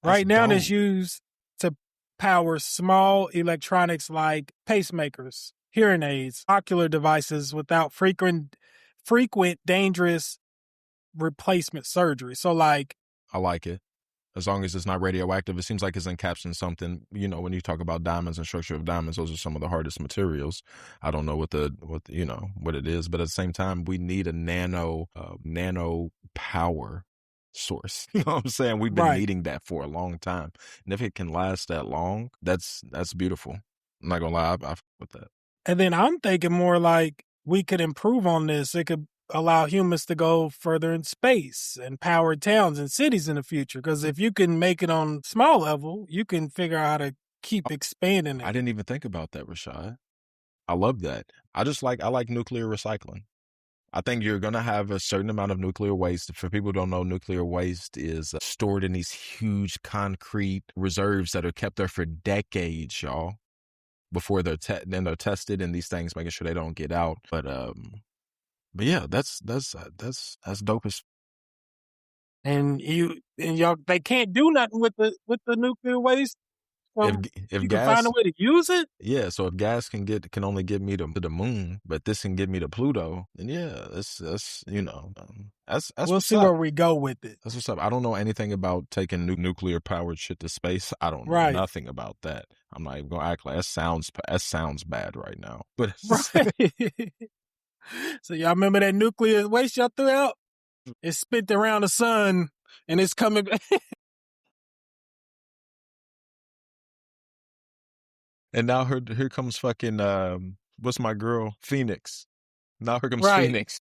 Right now, it's used to power small electronics like pacemakers, hearing aids, ocular devices without frequent dangerous replacement surgery. So, like, I like it. As long as it's not radioactive, it seems like it's encapsulating something. You know, when you talk about diamonds and structure of diamonds, those are some of the hardest materials. I don't know what it is, but at the same time, we need a nano power source. You know what I'm saying? We've been needing that for a long time, and if it can last that long, that's beautiful. I'm not gonna lie, I with that. And then I'm thinking more like we could improve on this. It could allow humans to go further in space and power towns and cities in the future. Because if you can make it on small level, you can figure out how to keep expanding it. I didn't even think about that, Rashid. I love that. I like nuclear recycling. I think you're going to have a certain amount of nuclear waste. For people who don't know, nuclear waste is stored in these huge concrete reserves that are kept there for decades, y'all, before they're tested and these things, making sure they don't get out. But yeah, that's dope as. And y'all, they can't do nothing with the nuclear waste. So if you gas, can find a way to use it. Yeah, so if gas can only get me to the moon, but this can get me to Pluto, then yeah, that's we'll see where we go with it. That's what's up. I don't know anything about taking nuclear powered shit to space. I don't know nothing about that. I'm not even gonna act like that sounds bad right now. But So y'all remember that nuclear waste y'all threw out? It's spit around the sun and it's coming back. And now here comes fucking what's my girl? Phoenix. Now here comes Phoenix.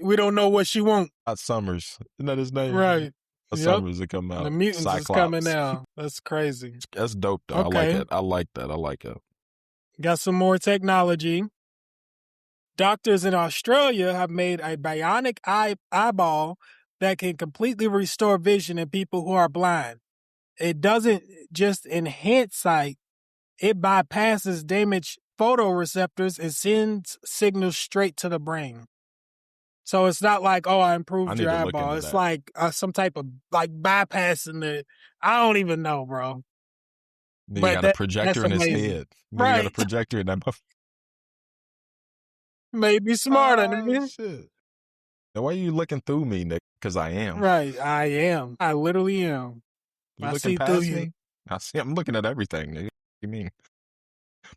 We don't know what she wants. Summers. Isn't that his name? Right. Summers to come out. The mutants Cyclops. is coming now. That's crazy. That's dope though. Okay. I like it. Got some more technology. Doctors in Australia have made a bionic eyeball that can completely restore vision in people who are blind. It doesn't just enhance sight. It bypasses damaged photoreceptors and sends signals straight to the brain. So it's not like, I improved your eyeball. It's like some type of like bypassing the. I don't even know, bro. You got a projector in his head. You got a projector in that. Maybe smarter than me. Shit. Now, why are you looking through me, Nick? Because I am. Right, I am. I literally am. You looking past me? I'm looking at everything, nigga. What you mean?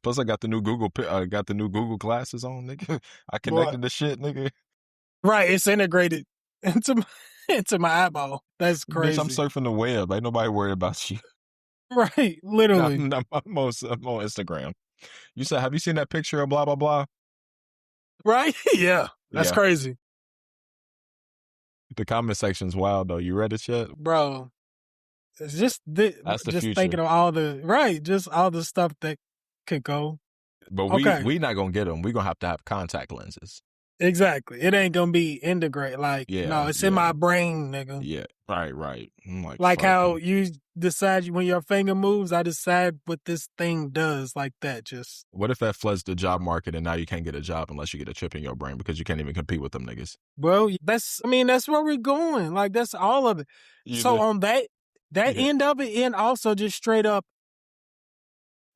Plus, I got the new Google glasses on, nigga. I connected the shit, nigga. Right, it's integrated into my eyeball. That's crazy. Bitch, I'm surfing the web. Ain't nobody worried about you. Right, literally. I'm on Instagram. You said, have you seen that picture of blah blah blah? Right? Yeah, that's crazy. The comment section's wild though. You read it yet? Bro, it's That's the just future. thinking of all the stuff that could go. But Okay. we not gonna get them. We gonna have contact lenses. Exactly. It ain't gonna be integrate. Like, Yeah, no, it's in my brain, nigga. Yeah, right. I'm like Like fuck how 'em. you decide when your finger moves, I decide what this thing does, like that. Just What if that floods the job market and now you can't get a job unless you get a chip in your brain because you can't even compete with them niggas? well, that's where we're going. Like that's all of it. So on that end of it, and also just straight up,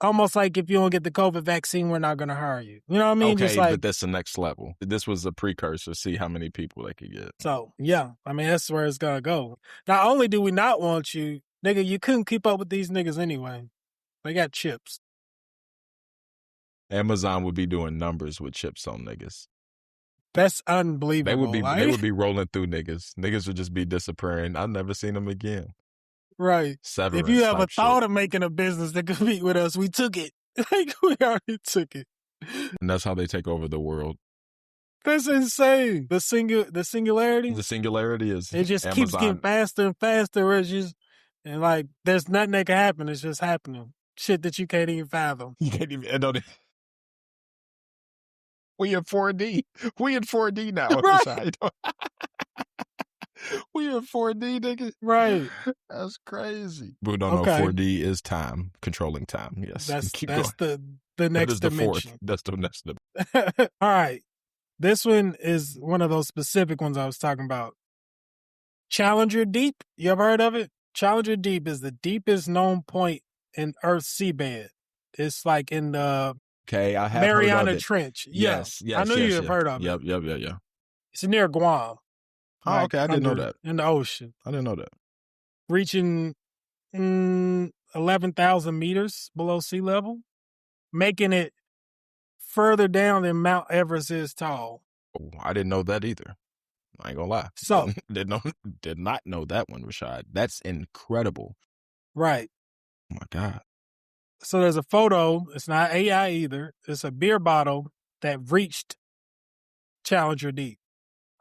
almost like if you don't get the COVID vaccine, we're not gonna hire you. You know what I mean? Okay, just like, but that's the next level. This was a precursor. See how many people they could get. so yeah, I mean that's where it's gonna go. Not only do we not want you, nigga, you couldn't keep up with these niggas anyway. They got chips. Amazon would be doing numbers with chips on niggas. That's unbelievable. They would be rolling through niggas. Niggas would just be disappearing. I've never seen them again. Right. Severance If you ever type thought shit. of making a business to compete with us, we took it. Like we already took it. And that's how they take over the world. That's insane. The singularity. The singularity is It just Amazon. keeps getting faster and faster. It's just, and like there's nothing that can happen. It's just happening. Shit that you can't even fathom. You can't even. We in 4D. We in 4D now. Right. We in 4D, nigga. Right. That's crazy. Who don't know 4D is time, controlling time. Yes. That's going. the next That is the dimension. fourth. That's the next dimension. All right. This one is one of those specific ones I was talking about. Challenger Deep. You ever heard of it? Challenger Deep is the deepest known point in Earth's seabed. It's like in the I have Mariana heard of it. Trench. Yes. I knew you have heard of it. Yep. It's near Guam. Oh, okay. I didn't know that. In the ocean. I didn't know that. Reaching 11,000 meters below sea level, making it further down than Mount Everest is tall. Oh, I didn't know that either. I ain't gonna lie. So did not know that one, Rashid. That's incredible. Right. Oh my God. So there's a photo. It's not AI either. It's a beer bottle that reached Challenger Deep.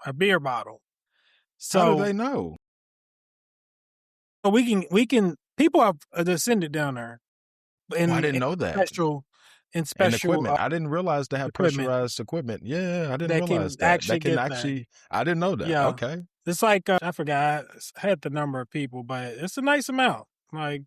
A beer bottle. So how do they know? We can. People have descended down there. I didn't know that. Special and equipment. I didn't realize they have pressurized equipment. Yeah, I didn't realize that. That can actually. I didn't know that. Yeah. Okay. It's like I forgot. I had the number of people, but it's a nice amount. Like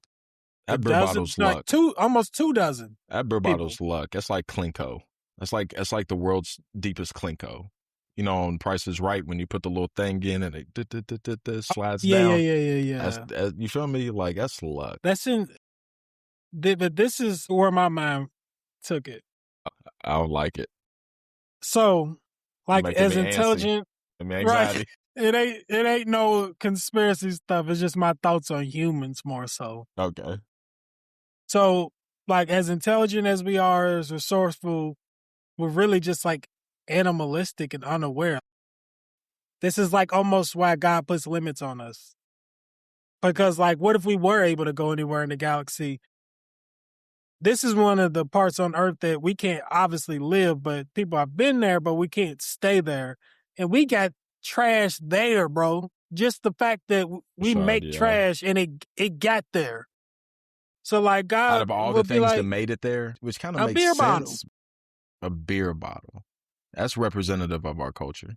that beer bottle's luck. Almost 2 dozen. That beer bottle's luck. That's like Klinko. That's like the world's deepest Klinko. You know, on Price is Right, when you put the little thing in and it slides down. Yeah. You feel me? Like, that's luck. That's in. But this is where my mind took it. I don't like it. So, like, as intelligent, right? It ain't no conspiracy stuff. It's just my thoughts on humans more so. Okay. So, like, as intelligent as we are, as resourceful, we're really just like animalistic and unaware. This is like almost why God puts limits on us. Because, like, what if we were able to go anywhere in the galaxy? This is one of the parts on Earth that we can't obviously live, but people have been there, but we can't stay there. And we got trash there, bro. Just the fact that we make trash and it got there. So, like, God, out of all the things that made it there, which kind of makes sense. Bottle. A beer bottle. That's representative of our culture.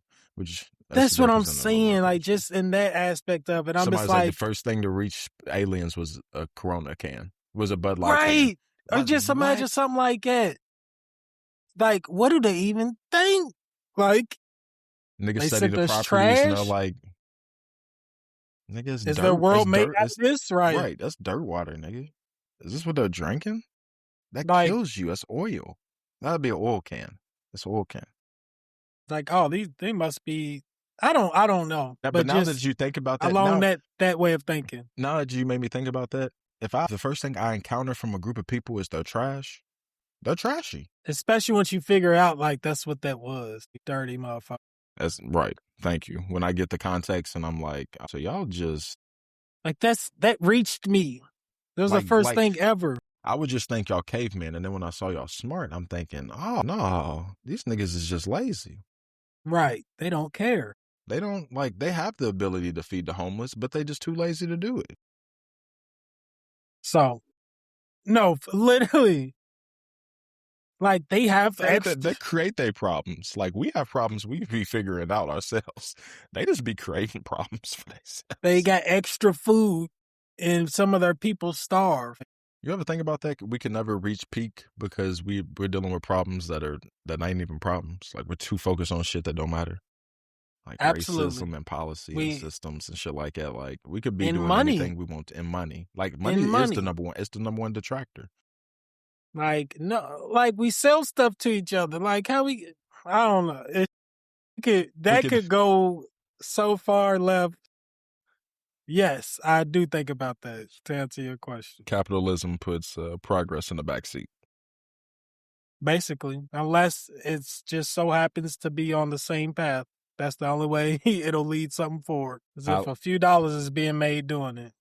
That's what I'm saying. Like, just in that aspect of it, I'm just like, the first thing to reach aliens was a Corona can. Was a Bud Light right? Can. Or just imagine something like that. Like, what do they even think? Like, niggas study the properties and they're like, niggas, is their world made out of this? Right? Right. That's dirt water, nigga. Is this what they're drinking? That kills you. That's oil. That'd be an oil can. It's an oil can. Like, oh, they must be. I don't know. But now that you think about that, along that way of thinking. Now that you made me think about that, the first thing I encounter from a group of people is their trash, they're trashy. Especially once you figure out, like, that's what that was. Dirty motherfucker. That's right. Thank you. When I get the context and I'm like, so y'all just like that reached me. That was the first thing ever. I would just think y'all cavemen, and then when I saw y'all smart, I'm thinking, oh no, these niggas is just lazy. Right. They don't care. They don't they have the ability to feed the homeless, but they just too lazy to do it. So, no, literally, like they have extra. They create their problems. Like we have problems we be figuring out ourselves. They just be creating problems for themselves. They got extra food, and some of their people starve. You ever think about that? We can never reach peak because we're dealing with problems that ain't even problems. Like we're too focused on shit that don't matter. Like Absolutely. racism and policy and systems and shit like that. Like we could be And doing money. anything we want in money. Like money is the number one. It's the number one detractor. Like no, like we sell stuff to each other. Like how we, I don't know. Could go so far left. Yes, I do think about that, to answer your question. Capitalism puts progress in the backseat. Basically, unless it's just so happens to be on the same path. That's the only way it'll lead something forward. As if a few dollars is being made doing it.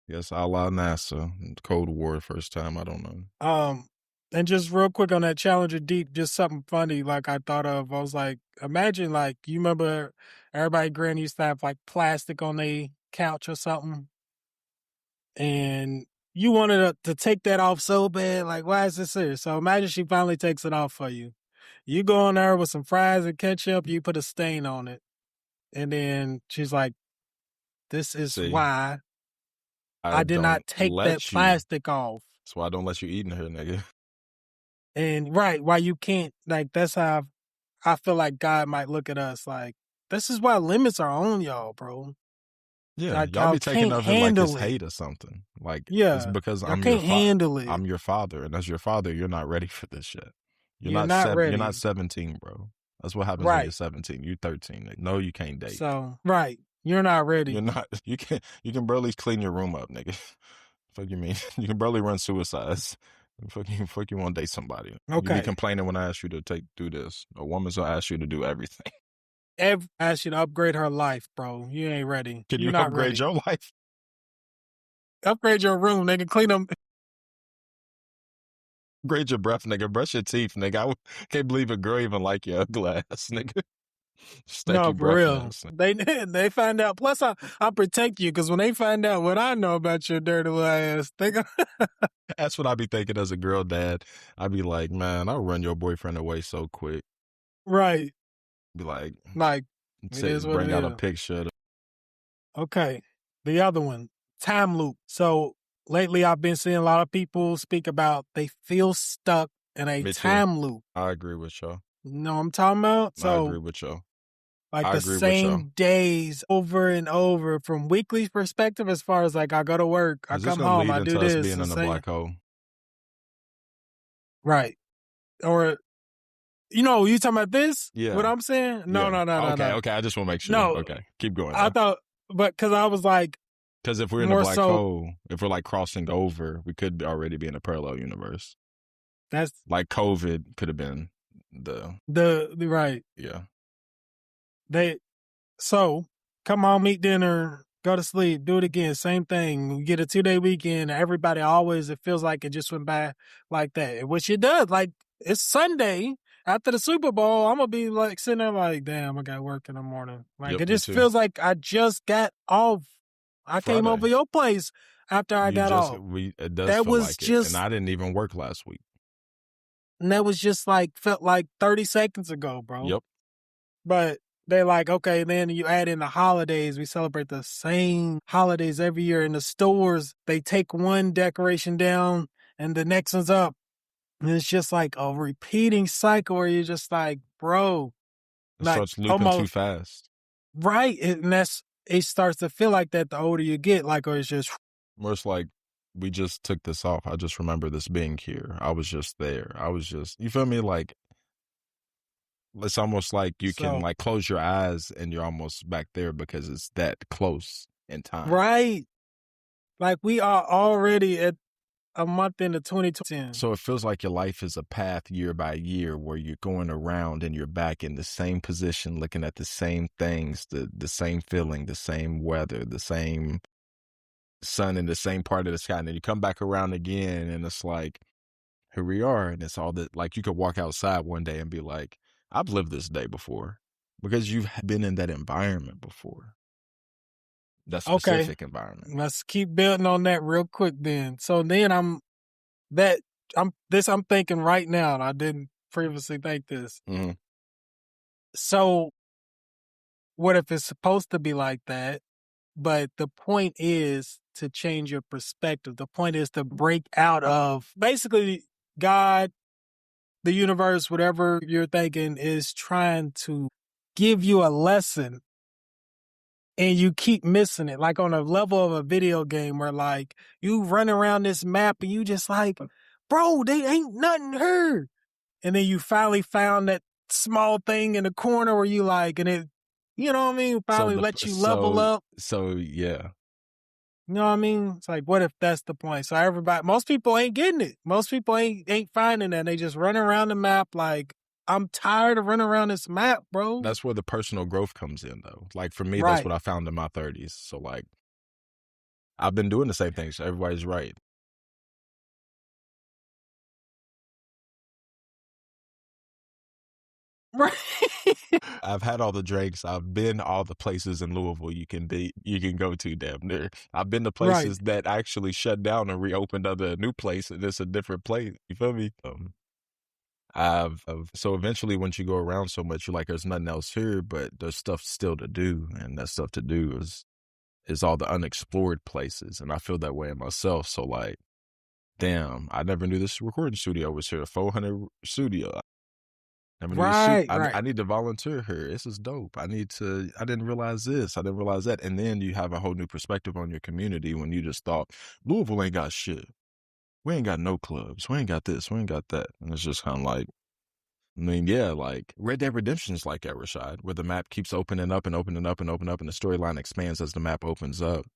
Yes, a la NASA, Cold War, first time, I don't know. And just real quick on that Challenger Deep, just something funny like I thought of. I was like, imagine like, you remember everybody granny used to have like plastic on their couch or something, and you wanted to take that off so bad. Like, why is this here? So imagine she finally takes it off for you. You go on there with some fries and ketchup, you put a stain on it. And then she's like, this is why I did not take that plastic off. That's why I don't let you eat in here, nigga. And why you can't, like, that's how I feel like God might look at us. Like, this is why limits are on y'all, bro. Yeah, like, y'all be taking of it like it's hate or something. Like, it's because I'm your father. I'm your father, and as your father, you're not ready for this shit. You're not ready. You're not 17, bro. That's what happens when you're 17. You're 13. No, you can't date. So, you're not ready. You're not. You can barely clean your room up, nigga. Fuck you mean? You can barely run suicides. Fuck you want to date somebody. Okay. You be complaining when I ask you to do this. A woman's gonna ask you to do everything. Ask you to upgrade her life, bro. You ain't ready. Can you upgrade your life? Upgrade your room, nigga. Clean them. Upgrade your breath, nigga. Brush your teeth, nigga. I can't believe a girl even like your glass, nigga. No, for real. They find out. Plus, I protect you because when they find out what I know about your dirty little ass, that's what I be thinking as a girl dad. I be like, man, I'll run your boyfriend away so quick. Right. Be like, bring out a picture. Okay, the other one, time loop. So lately, I've been seeing a lot of people speak about they feel stuck in a time loop. I agree with y'all. You know what I'm talking about? So I agree with y'all. Like the same days over and over from weekly perspective, as far as like I go to work, I come home, I do this. Being in a black hole. Right. Or, you talking about this? Yeah. What I'm saying? No. Okay. I just want to make sure. No. Okay. Keep going. I thought, but because I was like. Because if we're in a black hole, if we're like crossing over, we could already be in a parallel universe. That's. Like COVID could have been the right. Yeah. So come home, eat dinner, go to sleep, do it again. Same thing. We get a 2-day weekend. Everybody it feels like it just went by like that, which it does. Like it's Sunday after the Super Bowl. I'm going to be like sitting there like, damn, I got work in the morning. Like it just feels like I just got off. I came over your place after I got off. It does feel like it. And I didn't even work last week. And that was just felt like 30 seconds ago, bro. Yep. But they're like, okay, then you add in the holidays. We celebrate the same holidays every year. In the stores, they take one decoration down and the next one's up. And it's just like a repeating cycle where you're just like, bro. It starts looping too fast. Right. And it starts to feel like that the older you get, or it's just. More it's like, we just took this off. I just remember this being here. I was just there. You feel me? Like, it's almost like you can close your eyes and you're almost back there because it's that close in time. Right. Like we are already at a month into 2020. So it feels like your life is a path year by year where you're going around and you're back in the same position, looking at the same things, the same feeling, the same weather, the same sun in the same part of the sky. And then you come back around again and it's like, here we are. And it's all that, like, you could walk outside one day and be like, I've lived this day before. Because you've been in that environment before. That Okay. specific environment. Let's keep building on that real quick then. So then I'm thinking right now, and I didn't previously think this. Mm-hmm. So what if it's supposed to be like that? But the point is to change your perspective. The point is to break out of basically God, the universe, whatever you're thinking is trying to give you a lesson and you keep missing it. Like on a level of a video game where like you run around this map and you just like, bro, they ain't nothing here. And then you finally found that small thing in the corner where you like, and it, you know what I mean? Finally let you level up. So yeah. You know what I mean? It's like, what if that's the point? So most people ain't getting it. Most people ain't finding that. They just run around the map like, I'm tired of running around this map, bro. That's where the personal growth comes in, though. Like, for me, Right. That's what I found in my 30s. So, like, I've been doing the same thing, so everybody's right. Right. I've had all the drinks. I've been all the places in Louisville you can go to damn near. I've been to places that actually shut down and reopened a new place, and it's a different place. You feel me? So eventually once you go around so much, you're like, there's nothing else here, but there's stuff still to do. And that stuff to do is all the unexplored places. And I feel that way in myself. So like, damn, I never knew this recording studio was here, a 400 studio. I need to volunteer here. This is dope. I didn't realize this. I didn't realize that. And then you have a whole new perspective on your community when you just thought, Louisville ain't got shit. We ain't got no clubs. We ain't got this. We ain't got that. And it's just kind of like, I mean, yeah, like Red Dead Redemption is like that, Rashid, where the map keeps opening up and opening up and opening up, and the storyline expands as the map opens up.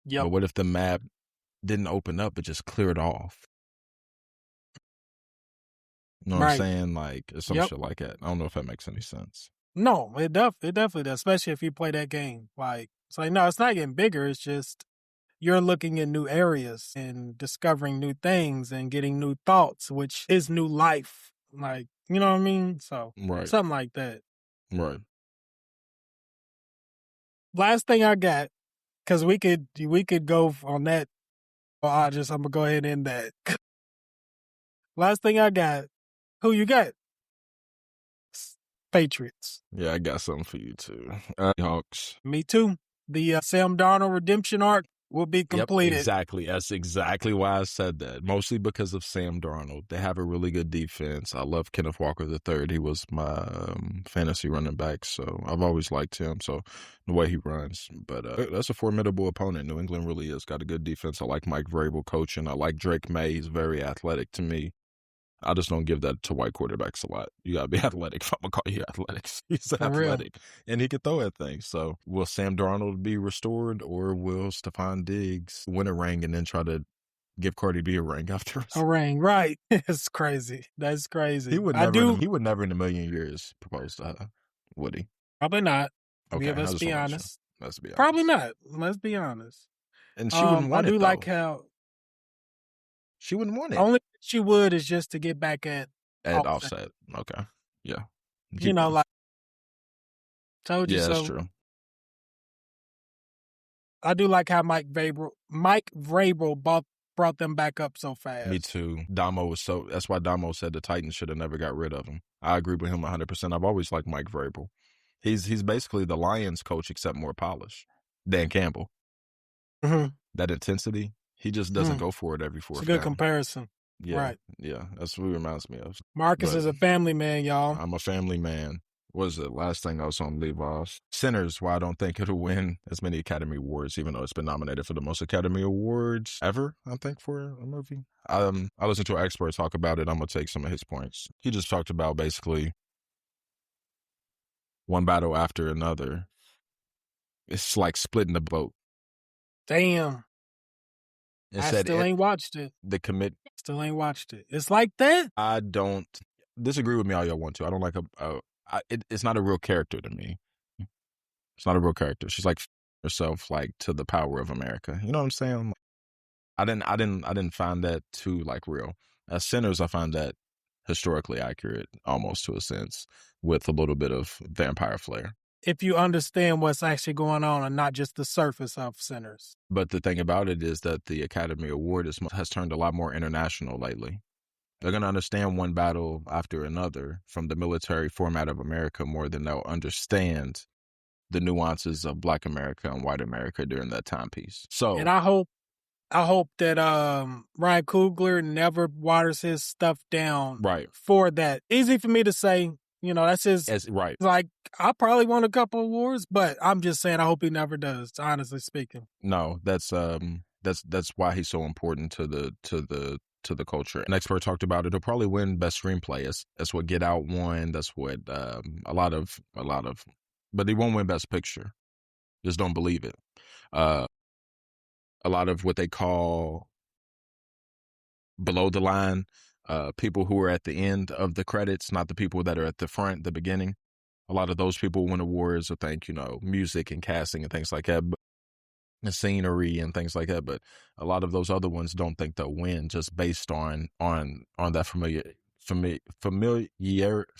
Yep. But what if the map didn't open up, but just cleared off? You know what I'm saying? Like, it's some shit like that. I don't know if that makes any sense. No, it definitely does, especially if you play that game. Like, it's like, no, it's not getting bigger. It's just you're looking in new areas and discovering new things and getting new thoughts, which is new life. Like, you know what I mean? So, something like that. Right. Last thing I got, because we could go on that. Well, I'm gonna go ahead and end that. Last thing I got. Who you got? Patriots. Yeah, I got something for you too. Hawks. Me too. The Sam Darnold redemption arc will be completed. Yep, exactly. That's exactly why I said that. Mostly because of Sam Darnold. They have a really good defense. I love Kenneth Walker III. He was my fantasy running back, so I've always liked him. So the way he runs, but that's a formidable opponent. New England really is. Got a good defense. I like Mike Vrabel coaching. I like Drake May. He's very athletic to me. I just don't give that to white quarterbacks a lot. You got to be athletic if I'm going to call you athletics. He's athletic. And he can throw at things. So will Sam Darnold be restored, or will Stephon Diggs win a ring and then try to give Cardi B a ring after? A ring, right. It's crazy. That's crazy. He would never in a million years propose to her, would he? Probably not. Okay, let's be honest. Let's be honest. Probably not. Let's be honest. And she wouldn't want it, I do though. like how... She wouldn't want it. Only she would is just to get back at Offset. Okay. Yeah. You know, like, told you so. Yeah, that's true. I do like how Mike Vrabel brought them back up so fast. Me too. That's why Damo said the Titans should have never got rid of him. I agree with him 100%. I've always liked Mike Vrabel. He's basically the Lions coach, except more polished. Dan Campbell. Mm-hmm. That intensity, he just doesn't go for it every fourth. It's a good comparison. Yeah, right. Yeah, that's what he reminds me of. Marcus is a family man, y'all. I'm a family man. What was the last thing I was on leave off? Sinners, why I don't think it'll win as many Academy Awards, even though it's been nominated for the most Academy Awards ever, I think, for a movie. I listened to an expert talk about it. I'm going to take some of his points. He just talked about basically one battle after another. It's like splitting the boat. Damn. Still ain't watched it. Still ain't watched it. It's like that? I don't disagree with me all y'all want to. I don't like it's not a real character to me. It's not a real character. She's like herself, like, to the power of America. You know what I'm saying? I didn't find that too like real. As Sinners, I find that historically accurate, almost to a sense, with a little bit of vampire flair. If you understand what's actually going on and not just the surface of Sinners. But the thing about it is that the Academy Award has turned a lot more international lately. They're going to understand one battle after another from the military format of America more than they'll understand the nuances of Black America and white America during that timepiece. So, and I hope that Ryan Coogler never waters his stuff down for that. Easy for me to say, that's his right. Like, I probably won a couple awards, but I'm just saying I hope he never does, honestly speaking. No, that's why he's so important to the culture. An expert talked about it. He'll probably win best screenplay. That's what Get Out won. That's what a lot of, but he won't win best picture. Just don't believe it. A lot of what they call below the line, people who are at the end of the credits, not the people that are at the front, the beginning. A lot of those people win awards, I think, music and casting and things like that, and scenery and things like that. But a lot of those other ones don't think they'll win just based on that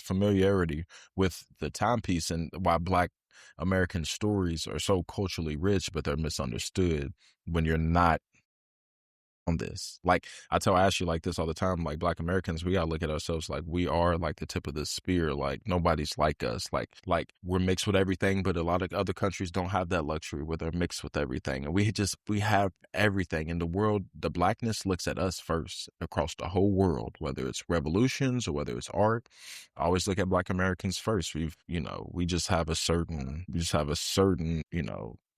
familiarity with the timepiece and why Black American stories are so culturally rich, but they're misunderstood when you're not on this. Like, I tell Ashley like this all the time, like, Black Americans, we gotta look at ourselves like we are like the tip of the spear. Like, nobody's like us. Like we're mixed with everything, but a lot of other countries don't have that luxury where they're mixed with everything. And we have everything in the world. The Blackness looks at us first across the whole world, whether it's revolutions or whether it's art. I always look at Black Americans first. We just have a certain,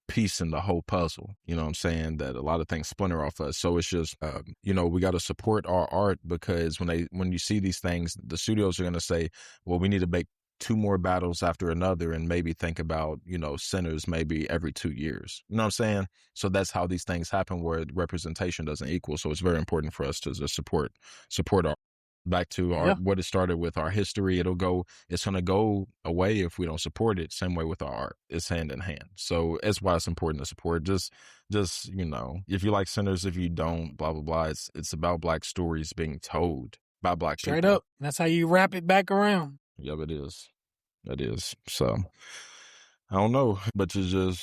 piece in the whole puzzle, you know what I'm saying, that a lot of things splinter off us. So it's just, we got to support our art, because when you see these things, the studios are going to say, well, we need to make 2 more battles after another and maybe think about, Sinners maybe every 2 years. You know what I'm saying? So that's how these things happen, where representation doesn't equal. So it's very important for us to just support our, back to what it started with, our history. It's going to go away if we don't support it. Same way with our art. It's hand in hand. So that's why it's important to support. Just if you like Sinners, if you don't, blah, blah, blah. It's about Black stories being told by Black people. Straight up. That's how you wrap it back around. Yep, it is. That is. So I don't know, but to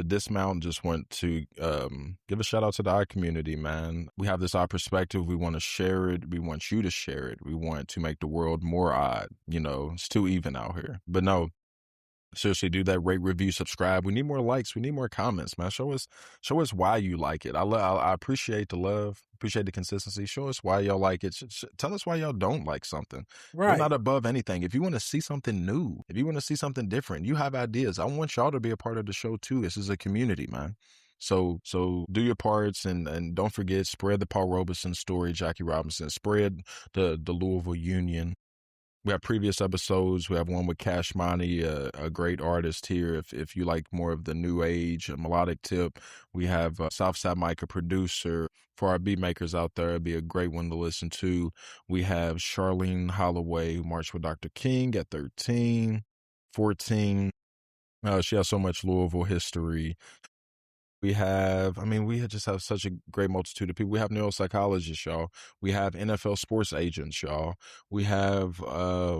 dismount, just want to give a shout out to the art community, man. We have this odd perspective. We want to share it. We want you to share it. We want to make the world more odd. It's too even out here. But no, seriously, do that. Rate, review, subscribe. We need more likes. We need more comments, man. Show us why you like it. I appreciate the love. Appreciate the consistency. Show us why y'all like it. Tell us why y'all don't like something. Right. We're not above anything. If you want to see something new, if you want to see something different, you have ideas. I want y'all to be a part of the show too. This is a community, man. So do your parts, and don't forget, spread the Paul Robeson story, Jackie Robinson. Spread the Louisville Union. We have previous episodes. We have one with Cash Money, a great artist here. If you like more of the new age, a melodic tip, we have Southside Mike, a producer. For our beat makers out there, it'd be a great one to listen to. We have Charlene Holloway, who marched with Dr. King at 13, 14. She has so much Louisville history. We just have such a great multitude of people. We have neuropsychologists, y'all. We have NFL sports agents, y'all. We have, I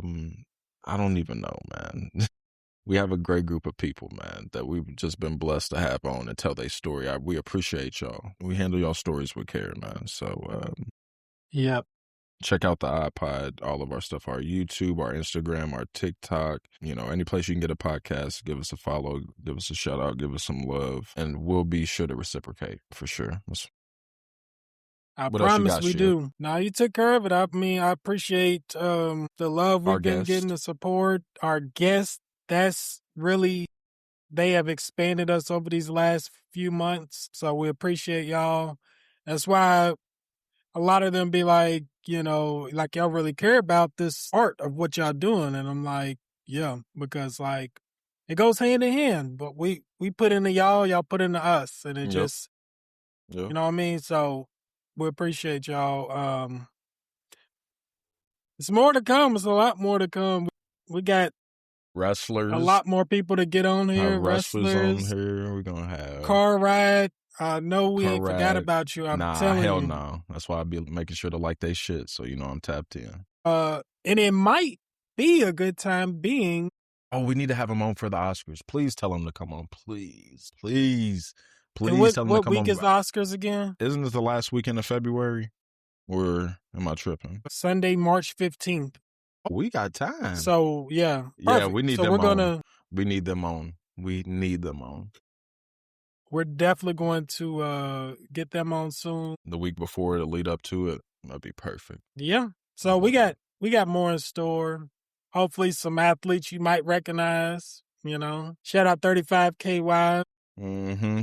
don't even know, man. We have a great group of people, man, that we've just been blessed to have on and tell their story. We appreciate y'all. We handle y'all stories with care, man. So, yep. Check out the OddPod, all of our stuff, our YouTube, our Instagram, our TikTok, any place you can get a podcast, give us a follow, give us a shout out, give us some love, and we'll be sure to reciprocate for sure. I promise we do. Now, you took care of it. I appreciate the love we've been getting, the support. Our guests, that's really, they have expanded us over these last few months. So we appreciate y'all. That's why a lot of them be like, like, y'all really care about this art of what y'all doing. And I'm like, yeah, because like it goes hand in hand, but we put into y'all put into us, and it just, you know what I mean? So we appreciate y'all. It's more to come. It's a lot more to come. We got wrestlers, a lot more people to get on here. Wrestlers on here. We're going to have Car Ride. No, we ain't forgot Correct. about you. I'm Nah, telling hell you. no. That's why I be making sure to like they shit, so you know I'm tapped in. And it might be a good time being. Oh, we need to have him on for the Oscars. Please tell him to come on. Please, please, And please tell him to what come week on. is the Oscars again? Isn't it the last weekend of February? Or am I tripping? Sunday, March 15th. Oh, we got time. So yeah, yeah, perfect. we need so them we're on. gonna. We need them on. We need them on. We're definitely going to get them on soon. The week before to lead up to it, that'd be perfect. Yeah. So we got more in store. Hopefully some athletes you might recognize, you know. Shout out 35KY.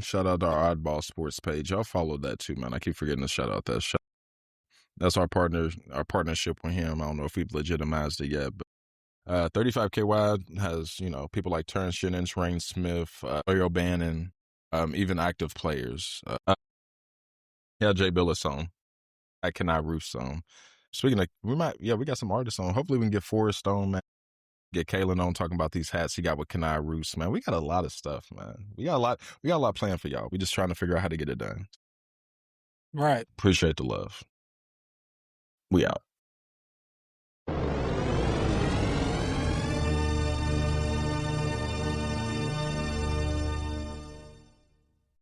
Shout out to our Oddball Sports page. Y'all follow that too, man. I keep forgetting to shout out that show. That's our partnership with him. I don't know if we've legitimized it yet, but 35KY has, you know, people like Terrence Jennings, Rain Smith, Ariel Bannon, even active players. Jay Billis on. I Cannot Roof on. Speaking of, we got some artists on. Hopefully we can get Forrest on, man. Get Kalen on talking about these hats he got with Kenai Roos, man. We got a lot of stuff, man. We got a lot planned for y'all. We just trying to figure out how to get it done. Right. Appreciate the love. We out.